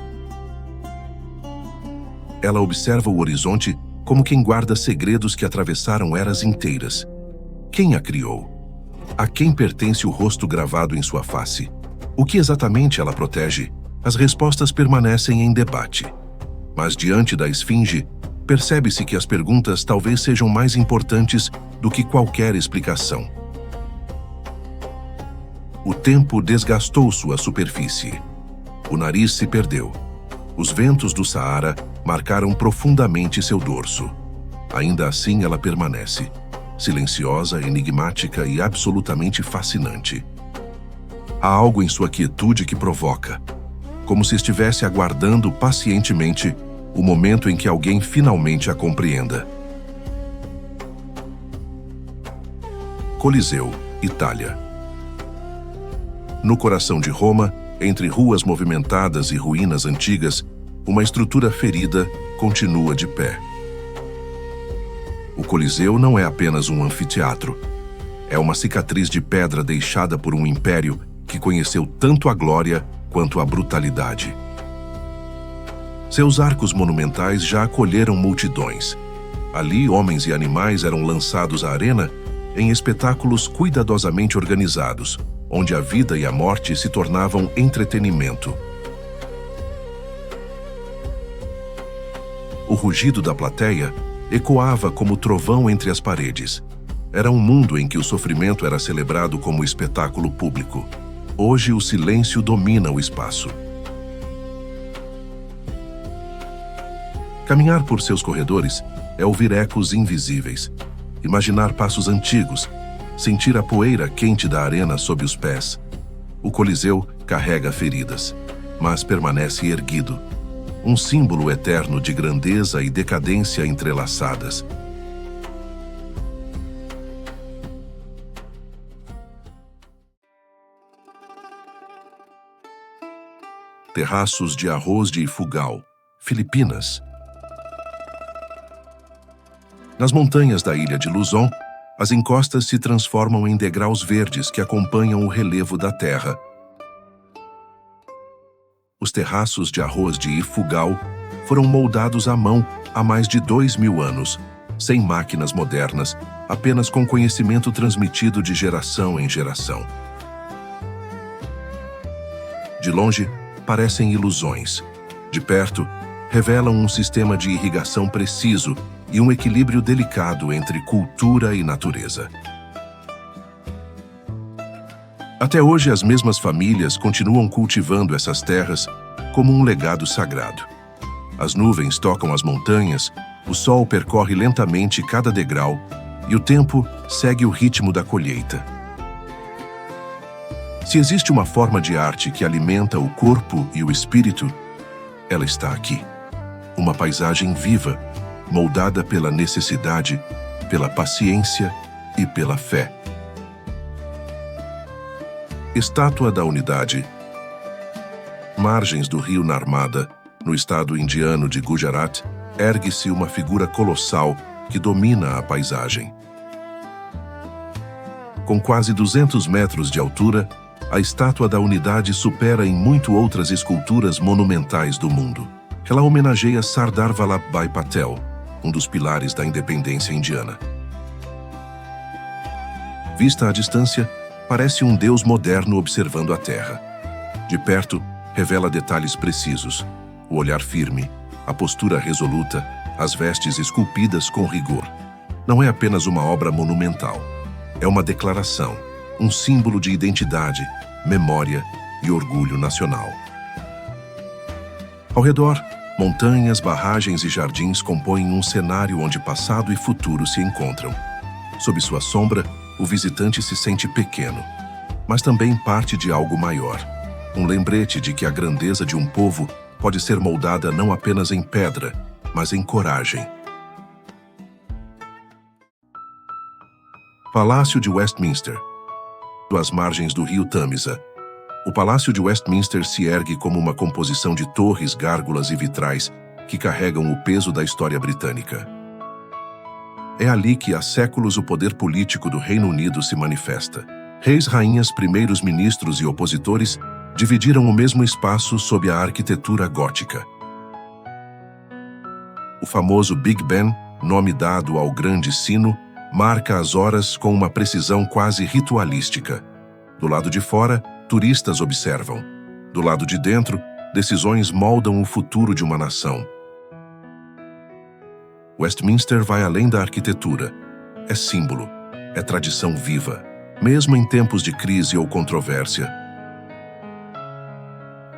Ela observa o horizonte como quem guarda segredos que atravessaram eras inteiras. Quem a criou? A quem pertence o rosto gravado em sua face? O que exatamente ela protege? As respostas permanecem em debate. Mas diante da esfinge, percebe-se que as perguntas talvez sejam mais importantes do que qualquer explicação. O tempo desgastou sua superfície. O nariz se perdeu. Os ventos do Saara marcaram profundamente seu dorso. Ainda assim, ela permanece, silenciosa, enigmática e absolutamente fascinante. Há algo em sua quietude que provoca, como se estivesse aguardando pacientemente o momento em que alguém finalmente a compreenda. Coliseu, Itália. No coração de Roma, entre ruas movimentadas e ruínas antigas, uma estrutura ferida continua de pé. O Coliseu não é apenas um anfiteatro. É uma cicatriz de pedra deixada por um império que conheceu tanto a glória quanto a brutalidade. Seus arcos monumentais já acolheram multidões. Ali, homens e animais eram lançados à arena em espetáculos cuidadosamente organizados, onde a vida e a morte se tornavam entretenimento. O rugido da plateia ecoava como trovão entre as paredes. Era um mundo em que o sofrimento era celebrado como espetáculo público. Hoje, o silêncio domina o espaço. Caminhar por seus corredores é ouvir ecos invisíveis, imaginar passos antigos, sentir a poeira quente da arena sob os pés. O Coliseu carrega feridas, mas permanece erguido, um símbolo eterno de grandeza e decadência entrelaçadas. Terraços de arroz de Ifugao, Filipinas. Nas montanhas da ilha de Luzon, as encostas se transformam em degraus verdes que acompanham o relevo da terra. Os terraços de arroz de Ifugao foram moldados à mão há mais de 2000 anos, sem máquinas modernas, apenas com conhecimento transmitido de geração em geração. De longe, parecem ilusões. De perto, revelam um sistema de irrigação preciso e um equilíbrio delicado entre cultura e natureza. Até hoje, as mesmas famílias continuam cultivando essas terras como um legado sagrado. As nuvens tocam as montanhas, o sol percorre lentamente cada degrau e o tempo segue o ritmo da colheita. Se existe uma forma de arte que alimenta o corpo e o espírito, ela está aqui. Uma paisagem viva, moldada pela necessidade, pela paciência e pela fé. Estátua da Unidade. Margens do rio Narmada, no estado indiano de Gujarat, ergue-se uma figura colossal que domina a paisagem. Com quase 200 metros de altura, a Estátua da Unidade supera em muito outras esculturas monumentais do mundo. Ela homenageia Sardar Vallabhbhai Patel, um dos pilares da independência indiana. Vista à distância, parece um deus moderno observando a terra. De perto, revela detalhes precisos, o olhar firme, a postura resoluta, as vestes esculpidas com rigor. Não é apenas uma obra monumental. É uma declaração, um símbolo de identidade, memória e orgulho nacional. Ao redor, montanhas, barragens e jardins compõem um cenário onde passado e futuro se encontram. Sob sua sombra, o visitante se sente pequeno, mas também parte de algo maior. Um lembrete de que a grandeza de um povo pode ser moldada não apenas em pedra, mas em coragem. Palácio de Westminster, às margens do rio Tâmisa. O Palácio de Westminster se ergue como uma composição de torres, gárgulas e vitrais que carregam o peso da história britânica. É ali que há séculos o poder político do Reino Unido se manifesta. Reis, rainhas, primeiros ministros e opositores dividiram o mesmo espaço sob a arquitetura gótica. O famoso Big Ben, nome dado ao grande sino, marca as horas com uma precisão quase ritualística. Do lado de fora, turistas observam. Do lado de dentro, decisões moldam o futuro de uma nação. Westminster vai além da arquitetura. É símbolo, é tradição viva, mesmo em tempos de crise ou controvérsia.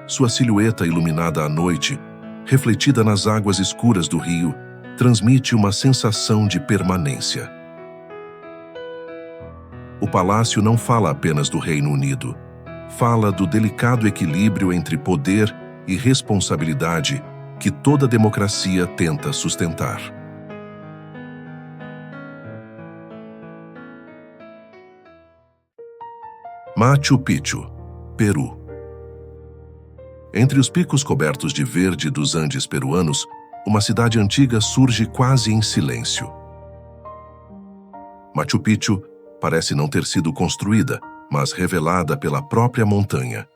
Sua silhueta iluminada à noite, refletida nas águas escuras do rio, transmite uma sensação de permanência. O palácio não fala apenas do Reino Unido. Fala do delicado equilíbrio entre poder e responsabilidade que toda democracia tenta sustentar. Machu Picchu, Peru. Entre os picos cobertos de verde dos Andes peruanos, uma cidade antiga surge quase em silêncio. Machu Picchu parece não ter sido construída, mas revelada pela própria montanha.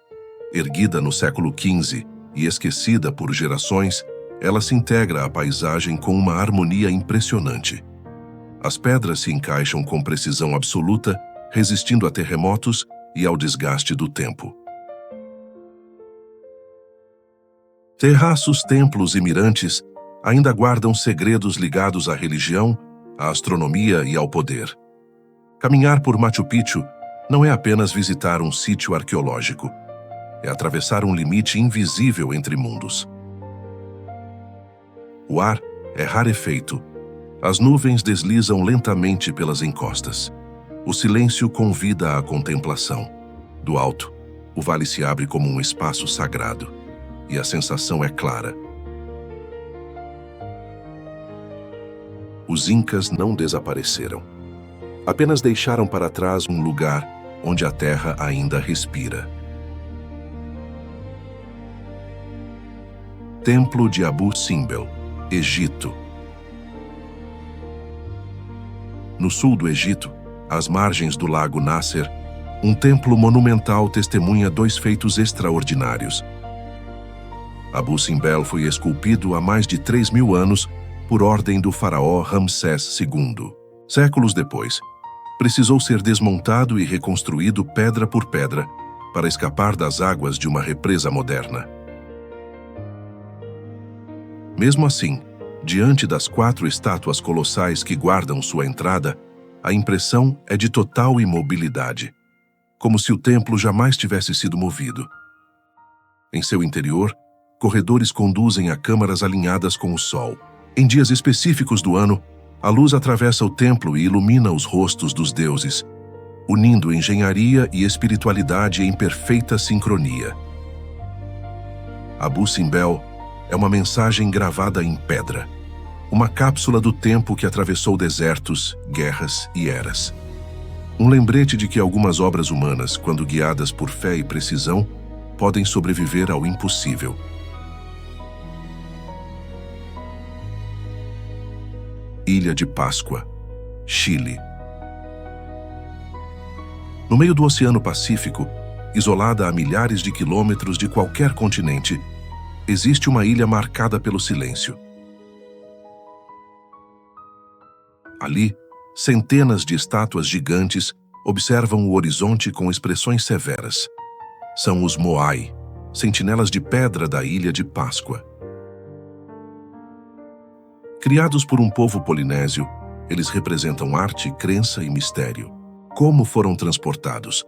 Erguida no século XV e esquecida por gerações, ela se integra à paisagem com uma harmonia impressionante. As pedras se encaixam com precisão absoluta, resistindo a terremotos e ao desgaste do tempo. Terraços, templos e mirantes ainda guardam segredos ligados à religião, à astronomia e ao poder. Caminhar por Machu Picchu não é apenas visitar um sítio arqueológico, é atravessar um limite invisível entre mundos. O ar é rarefeito. As nuvens deslizam lentamente pelas encostas. O silêncio convida à contemplação. Do alto, o vale se abre como um espaço sagrado, e a sensação é clara. Os incas não desapareceram. Apenas deixaram para trás um lugar onde a terra ainda respira. Templo de Abu Simbel, Egito. No sul do Egito, às margens do lago Nasser, um templo monumental testemunha dois feitos extraordinários. Abu Simbel foi esculpido há mais de 3.000 anos por ordem do faraó Ramsés II. Séculos depois, precisou ser desmontado e reconstruído pedra por pedra para escapar das águas de uma represa moderna. Mesmo assim, diante das 4 estátuas colossais que guardam sua entrada, a impressão é de total imobilidade, como se o templo jamais tivesse sido movido. Em seu interior, corredores conduzem a câmaras alinhadas com o sol. Em dias específicos do ano, a luz atravessa o templo e ilumina os rostos dos deuses, unindo engenharia e espiritualidade em perfeita sincronia. Abu Simbel é uma mensagem gravada em pedra, uma cápsula do tempo que atravessou desertos, guerras e eras. Um lembrete de que algumas obras humanas, quando guiadas por fé e precisão, podem sobreviver ao impossível. Ilha de Páscoa, Chile. No meio do Oceano Pacífico, isolada a milhares de quilômetros de qualquer continente, existe uma ilha marcada pelo silêncio. Ali, centenas de estátuas gigantes observam o horizonte com expressões severas. São os Moai, sentinelas de pedra da Ilha de Páscoa. Criados por um povo polinésio, eles representam arte, crença e mistério. Como foram transportados?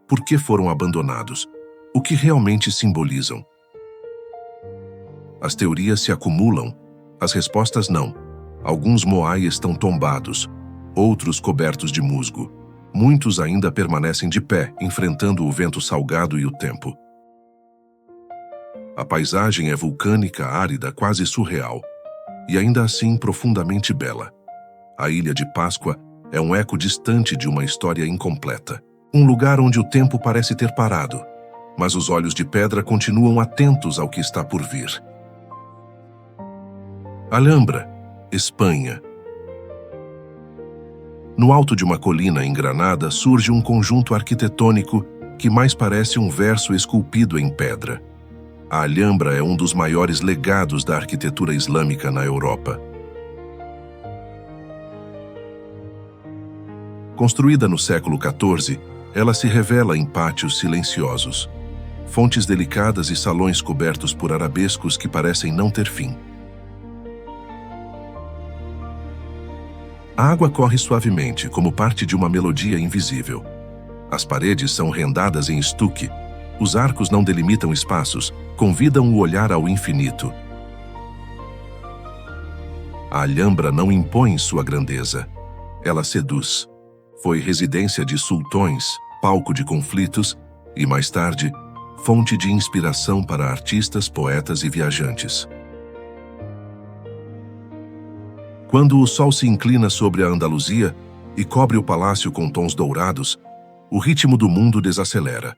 Por que foram abandonados? O que realmente simbolizam? As teorias se acumulam, as respostas não. Alguns Moai estão tombados, outros cobertos de musgo. Muitos ainda permanecem de pé, enfrentando o vento salgado e o tempo. A paisagem é vulcânica, árida, quase surreal, e ainda assim profundamente bela. A Ilha de Páscoa é um eco distante de uma história incompleta. Um lugar onde o tempo parece ter parado, mas os olhos de pedra continuam atentos ao que está por vir. Alhambra, Espanha. No alto de uma colina em Granada surge um conjunto arquitetônico que mais parece um verso esculpido em pedra. A Alhambra é um dos maiores legados da arquitetura islâmica na Europa. Construída no século XIV, ela se revela em pátios silenciosos, fontes delicadas e salões cobertos por arabescos que parecem não ter fim. A água corre suavemente, como parte de uma melodia invisível. As paredes são rendadas em estuque. Os arcos não delimitam espaços, convidam o olhar ao infinito. A Alhambra não impõe sua grandeza. Ela seduz. Foi residência de sultões, palco de conflitos e, mais tarde, fonte de inspiração para artistas, poetas e viajantes. Quando o sol se inclina sobre a Andaluzia e cobre o palácio com tons dourados, o ritmo do mundo desacelera.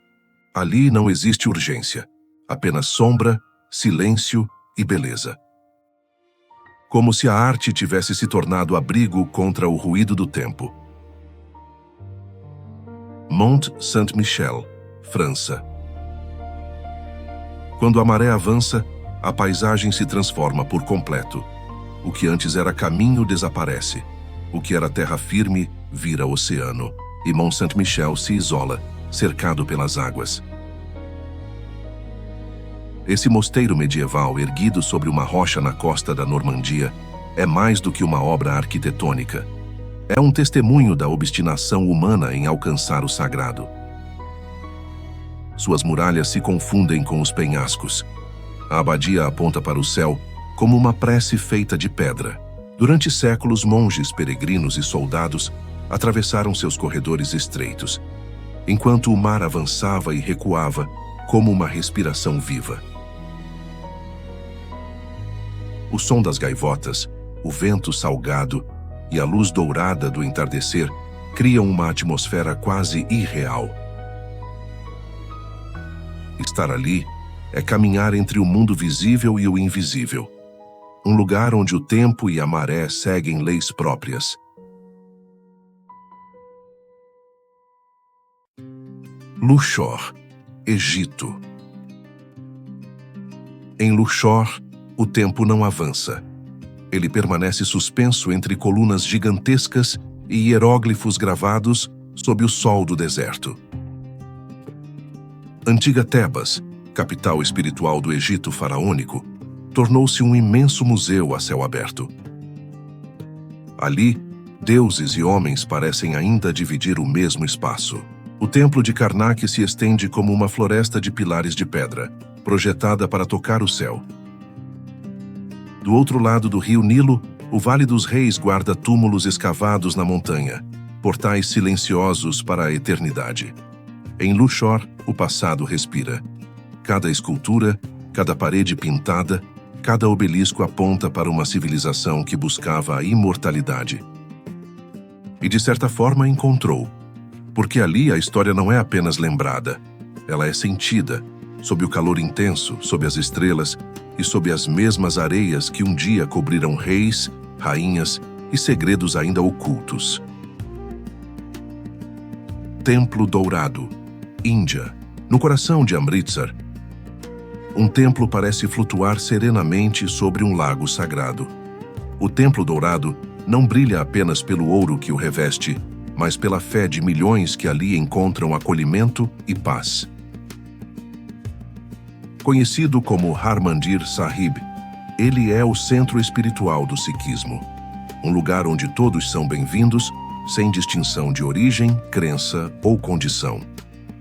Ali não existe urgência, apenas sombra, silêncio e beleza. Como se a arte tivesse se tornado abrigo contra o ruído do tempo. Mont Saint-Michel, França. Quando a maré avança, a paisagem se transforma por completo. O que antes era caminho desaparece. O que era terra firme vira oceano. E Mont Saint-Michel se isola, cercado pelas águas. Esse mosteiro medieval, erguido sobre uma rocha na costa da Normandia, é mais do que uma obra arquitetônica. É um testemunho da obstinação humana em alcançar o sagrado. Suas muralhas se confundem com os penhascos. A abadia aponta para o céu como uma prece feita de pedra. Durante séculos, monges, peregrinos e soldados atravessaram seus corredores estreitos, enquanto o mar avançava e recuava como uma respiração viva. O som das gaivotas, o vento salgado e a luz dourada do entardecer criam uma atmosfera quase irreal. Estar ali é caminhar entre o mundo visível e o invisível. Um lugar onde o tempo e a maré seguem leis próprias. Luxor, Egito. Em Luxor, o tempo não avança. Ele permanece suspenso entre colunas gigantescas e hieróglifos gravados sob o sol do deserto. Antiga Tebas, capital espiritual do Egito faraônico, tornou-se um imenso museu a céu aberto. Ali, deuses e homens parecem ainda dividir o mesmo espaço. O templo de Karnak se estende como uma floresta de pilares de pedra, projetada para tocar o céu. Do outro lado do rio Nilo, o Vale dos Reis guarda túmulos escavados na montanha, portais silenciosos para a eternidade. Em Luxor, o passado respira. Cada escultura, cada parede pintada, cada obelisco aponta para uma civilização que buscava a imortalidade. E de certa forma encontrou, porque ali a história não é apenas lembrada, ela é sentida, sob o calor intenso, sob as estrelas e sob as mesmas areias que um dia cobriram reis, rainhas e segredos ainda ocultos. Templo Dourado, Índia. No coração de Amritsar, um templo parece flutuar serenamente sobre um lago sagrado. O Templo Dourado não brilha apenas pelo ouro que o reveste, mas pela fé de milhões que ali encontram acolhimento e paz. Conhecido como Harmandir Sahib, ele é o centro espiritual do sikhismo, um lugar onde todos são bem-vindos, sem distinção de origem, crença ou condição.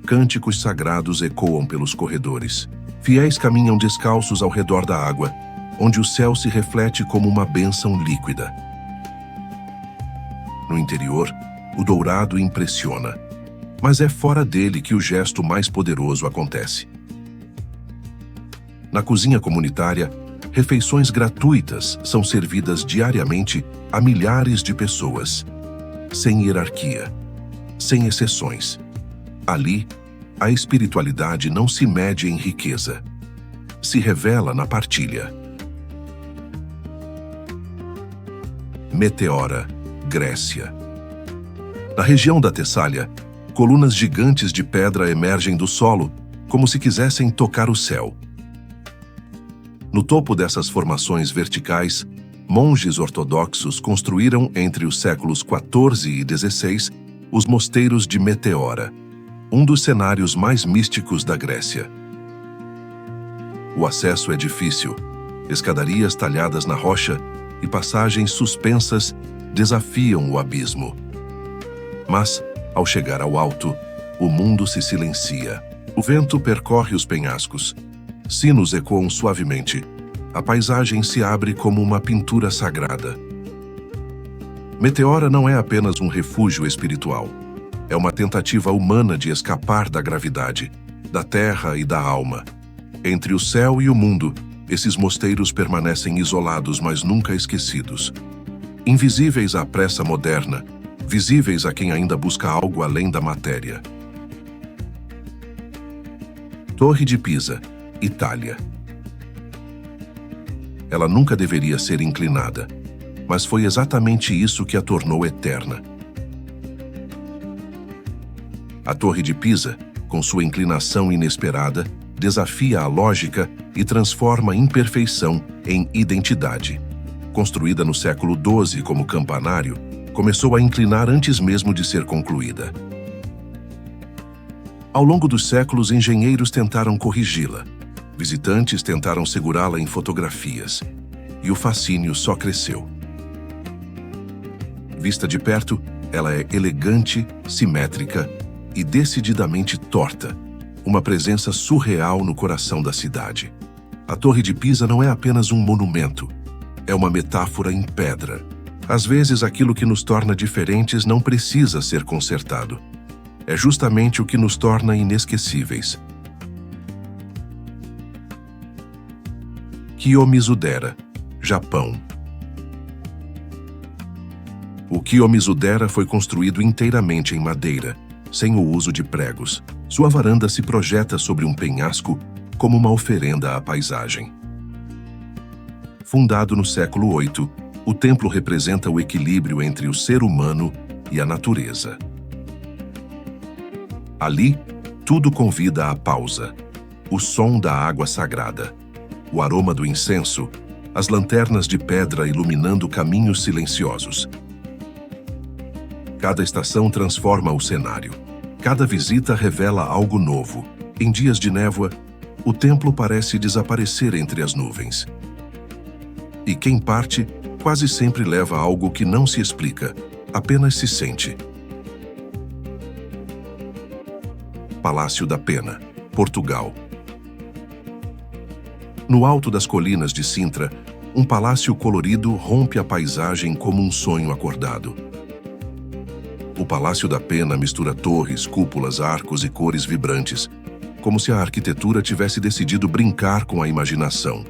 Cânticos sagrados ecoam pelos corredores. Fiéis caminham descalços ao redor da água, onde o céu se reflete como uma bênção líquida. No interior, o dourado impressiona, mas é fora dele que o gesto mais poderoso acontece. Na cozinha comunitária, refeições gratuitas são servidas diariamente a milhares de pessoas, sem hierarquia, sem exceções. Ali, A espiritualidade não se mede em riqueza. Se revela na partilha. Meteora, Grécia. Na região da Tessália, colunas gigantes de pedra emergem do solo, como se quisessem tocar o céu. No topo dessas formações verticais, monges ortodoxos construíram entre os séculos XIV e XVI os mosteiros de Meteora, um dos cenários mais místicos da Grécia. O acesso é difícil, escadarias talhadas na rocha e passagens suspensas desafiam o abismo. Mas, ao chegar ao alto, o mundo se silencia. O vento percorre os penhascos. Sinos ecoam suavemente. A paisagem se abre como uma pintura sagrada. Meteora não é apenas um refúgio espiritual. É uma tentativa humana de escapar da gravidade, da terra e da alma. Entre o céu e o mundo, esses mosteiros permanecem isolados, mas nunca esquecidos. Invisíveis à pressa moderna, visíveis a quem ainda busca algo além da matéria. Torre de Pisa, Itália. Ela nunca deveria ser inclinada, mas foi exatamente isso que a tornou eterna. A Torre de Pisa, com sua inclinação inesperada, desafia a lógica e transforma a imperfeição em identidade. Construída no século XII como campanário, começou a inclinar antes mesmo de ser concluída. Ao longo dos séculos, engenheiros tentaram corrigi-la. Visitantes tentaram segurá-la em fotografias. E o fascínio só cresceu. Vista de perto, ela é elegante, simétrica e decididamente torta, uma presença surreal no coração da cidade. A Torre de Pisa não é apenas um monumento, é uma metáfora em pedra. Às vezes, aquilo que nos torna diferentes não precisa ser consertado. É justamente o que nos torna inesquecíveis. Kiyomizu-dera, Japão. O Kiyomizu-dera foi construído inteiramente em madeira, sem o uso de pregos. Sua varanda se projeta sobre um penhasco como uma oferenda à paisagem. Fundado no século VIII, o templo representa o equilíbrio entre o ser humano e a natureza. Ali, tudo convida à pausa. O som da água sagrada, o aroma do incenso, as lanternas de pedra iluminando caminhos silenciosos. Cada estação transforma o cenário. Cada visita revela algo novo. Em dias de névoa, o templo parece desaparecer entre as nuvens. E quem parte, quase sempre leva algo que não se explica, apenas se sente. Palácio da Pena, Portugal. No alto das colinas de Sintra, um palácio colorido rompe a paisagem como um sonho acordado. O Palácio da Pena mistura torres, cúpulas, arcos e cores vibrantes, como se a arquitetura tivesse decidido brincar com a imaginação.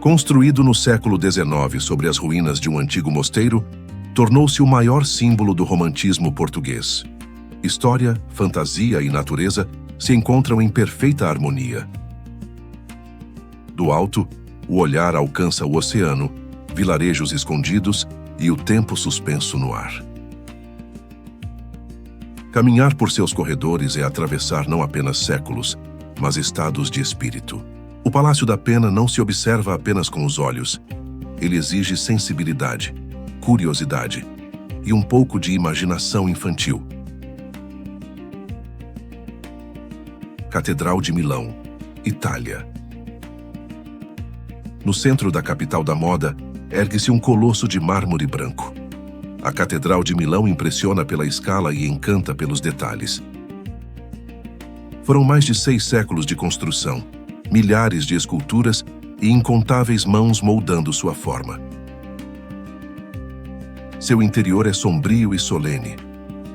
Construído no século XIX sobre as ruínas de um antigo mosteiro, tornou-se o maior símbolo do romantismo português. História, fantasia e natureza se encontram em perfeita harmonia. Do alto, o olhar alcança o oceano, vilarejos escondidos e o tempo suspenso no ar. Caminhar por seus corredores é atravessar não apenas séculos, mas estados de espírito. O Palácio da Pena não se observa apenas com os olhos. Ele exige sensibilidade, curiosidade e um pouco de imaginação infantil. Catedral de Milão, Itália. No centro da capital da moda, ergue-se um colosso de mármore branco. A Catedral de Milão impressiona pela escala e encanta pelos detalhes. Foram mais de 6 séculos de construção, milhares de esculturas e incontáveis mãos moldando sua forma. Seu interior é sombrio e solene,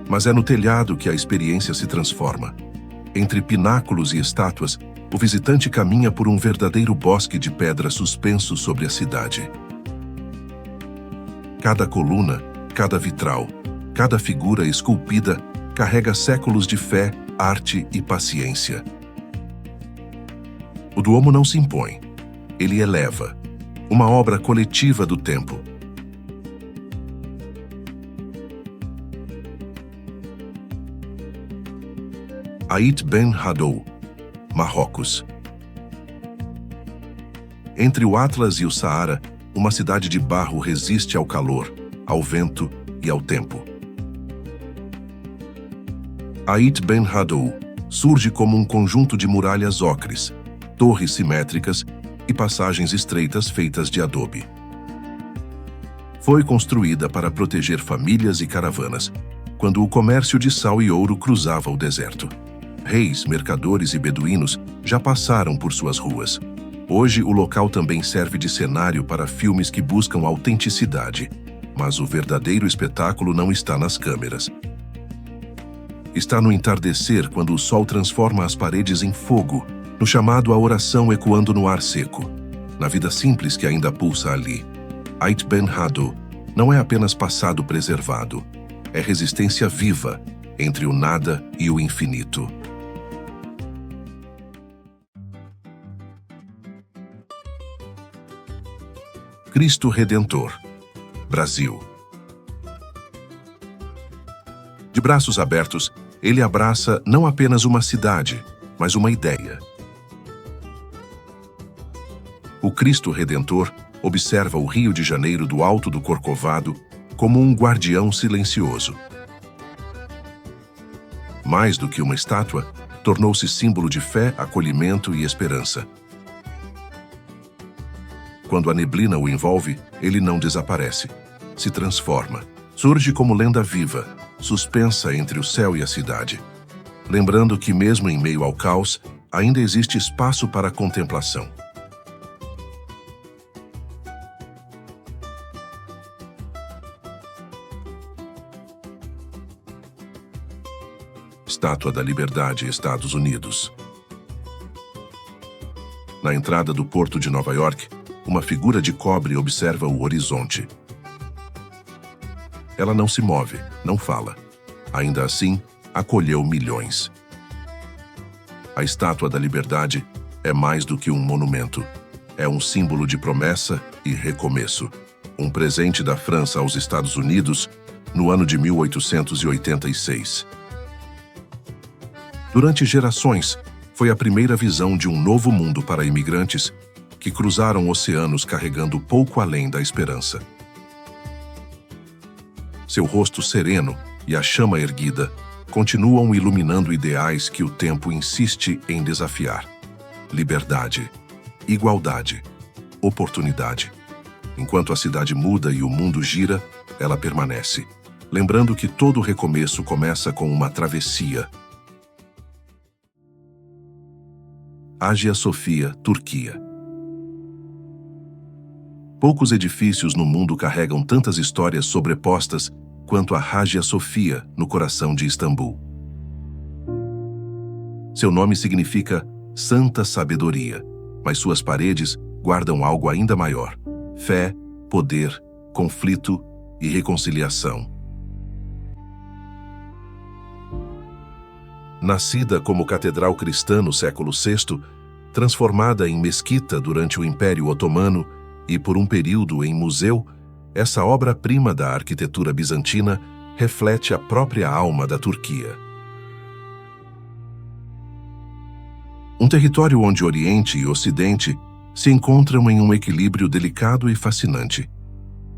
mas é no telhado que a experiência se transforma. Entre pináculos e estátuas, o visitante caminha por um verdadeiro bosque de pedra suspenso sobre a cidade. Cada coluna, cada vitral, cada figura esculpida carrega séculos de fé arte e paciência. O Duomo não se impõe, ele eleva, uma obra coletiva do tempo. Ait Ben Haddou, Marrocos. Entre o Atlas e o Saara, uma cidade de barro resiste ao calor, ao vento e ao tempo. Ait Ben Haddou surge como um conjunto de muralhas ocres, torres simétricas e passagens estreitas feitas de adobe. Foi construída para proteger famílias e caravanas, quando o comércio de sal e ouro cruzava o deserto. Reis, mercadores e beduínos já passaram por suas ruas. Hoje, o local também serve de cenário para filmes que buscam autenticidade, mas o verdadeiro espetáculo não está nas câmeras. Está no entardecer, quando o sol transforma as paredes em fogo, no chamado à oração ecoando no ar seco. Na vida simples que ainda pulsa ali, Ait Ben Haddou não é apenas passado preservado, é resistência viva entre o nada e o infinito. Cristo Redentor, Brasil. De braços abertos, ele abraça não apenas uma cidade, mas uma ideia. O Cristo Redentor observa o Rio de Janeiro do alto do Corcovado como um guardião silencioso. Mais do que uma estátua, tornou-se símbolo de fé, acolhimento e esperança. Quando a neblina o envolve, ele não desaparece, se transforma, surge como lenda viva, suspensa entre o céu e a cidade, lembrando que mesmo em meio ao caos, ainda existe espaço para a contemplação. Estátua da Liberdade, Estados Unidos. Na entrada do porto de Nova York, uma figura de cobre observa o horizonte. Ela não se move, não fala. Ainda assim, acolheu milhões. A Estátua da Liberdade é mais do que um monumento. É um símbolo de promessa e recomeço. Um presente da França aos Estados Unidos no ano de 1886. Durante gerações, foi a primeira visão de um novo mundo para imigrantes que cruzaram oceanos carregando pouco além da esperança. Seu rosto sereno e a chama erguida continuam iluminando ideais que o tempo insiste em desafiar. Liberdade, igualdade, oportunidade. Enquanto a cidade muda e o mundo gira, ela permanece, lembrando que todo recomeço começa com uma travessia. Hagia Sophia, Turquia. Poucos edifícios no mundo carregam tantas histórias sobrepostas quanto a Hagia Sophia, no coração de Istambul. Seu nome significa Santa Sabedoria, mas suas paredes guardam algo ainda maior: fé, poder, conflito e reconciliação. Nascida como catedral cristã no século VI, transformada em mesquita durante o Império Otomano e por um período em museu, essa obra-prima da arquitetura bizantina reflete a própria alma da Turquia. Um território onde Oriente e Ocidente se encontram em um equilíbrio delicado e fascinante.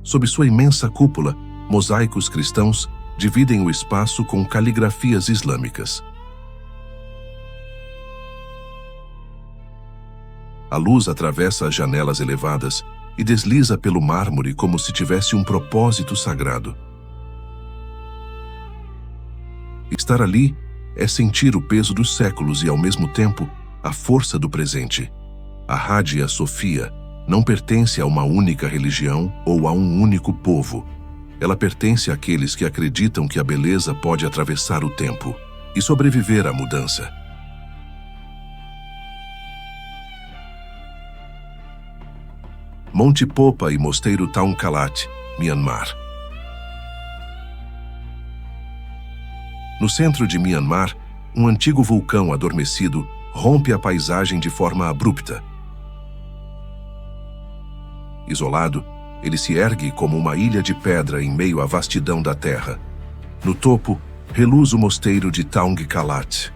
Sob sua imensa cúpula, mosaicos cristãos dividem o espaço com caligrafias islâmicas. A luz atravessa as janelas elevadas e desliza pelo mármore como se tivesse um propósito sagrado. Estar ali é sentir o peso dos séculos e, ao mesmo tempo, a força do presente. A Hagia Sophia não pertence a uma única religião ou a um único povo. Ela pertence àqueles que acreditam que a beleza pode atravessar o tempo e sobreviver à mudança. Monte Popa e Mosteiro Taung Kalat, Myanmar. No centro de Myanmar, Um antigo vulcão adormecido rompe a paisagem de forma abrupta. Isolado, ele se ergue como uma ilha de pedra em meio à vastidão da terra. No topo, reluz o mosteiro de Taung Kalat,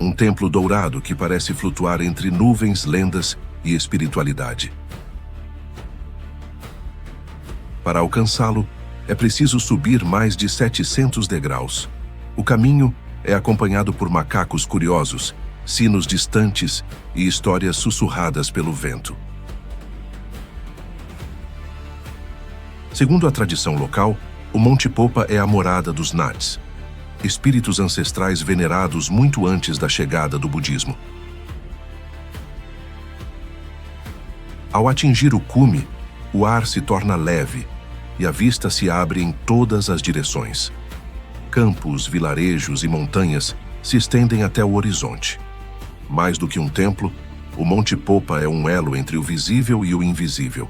um templo dourado que parece flutuar entre nuvens, lendas e espiritualidade. Para alcançá-lo, é preciso subir mais de 700 degraus. O caminho é acompanhado por macacos curiosos, sinos distantes e histórias sussurradas pelo vento. Segundo a tradição local, o Monte Popa é a morada dos Nats, espíritos ancestrais venerados muito antes da chegada do budismo. Ao atingir o cume, o ar se torna leve e a vista se abre em todas as direções. Campos, vilarejos e montanhas se estendem até o horizonte. Mais do que um templo, o Monte Popa é um elo entre o visível e o invisível.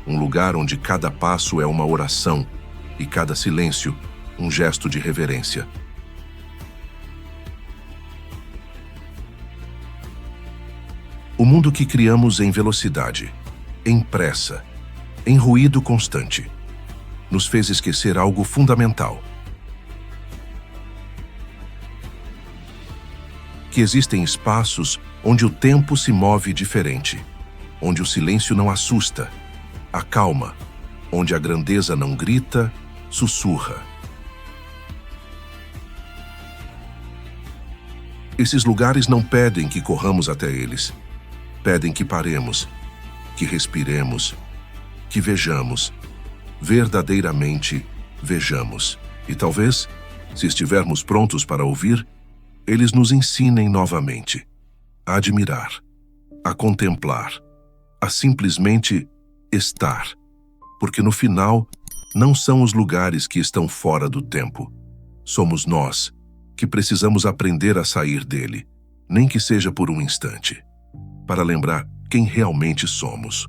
Um lugar onde cada passo é uma oração e cada silêncio um gesto de reverência. O mundo que criamos em velocidade, em pressa, em ruído constante, nos fez esquecer algo fundamental. Que existem espaços onde o tempo se move diferente, onde o silêncio não assusta, acalma, onde a grandeza não grita, sussurra. Esses lugares não pedem que corramos até eles. Pedem que paremos, que respiremos, que vejamos, verdadeiramente vejamos. E talvez, se estivermos prontos para ouvir, eles nos ensinem novamente a admirar, a contemplar, a simplesmente estar, porque no final não são os lugares que estão fora do tempo. Somos nós que precisamos aprender a sair dele, nem que seja por um instante, para lembrar quem realmente somos.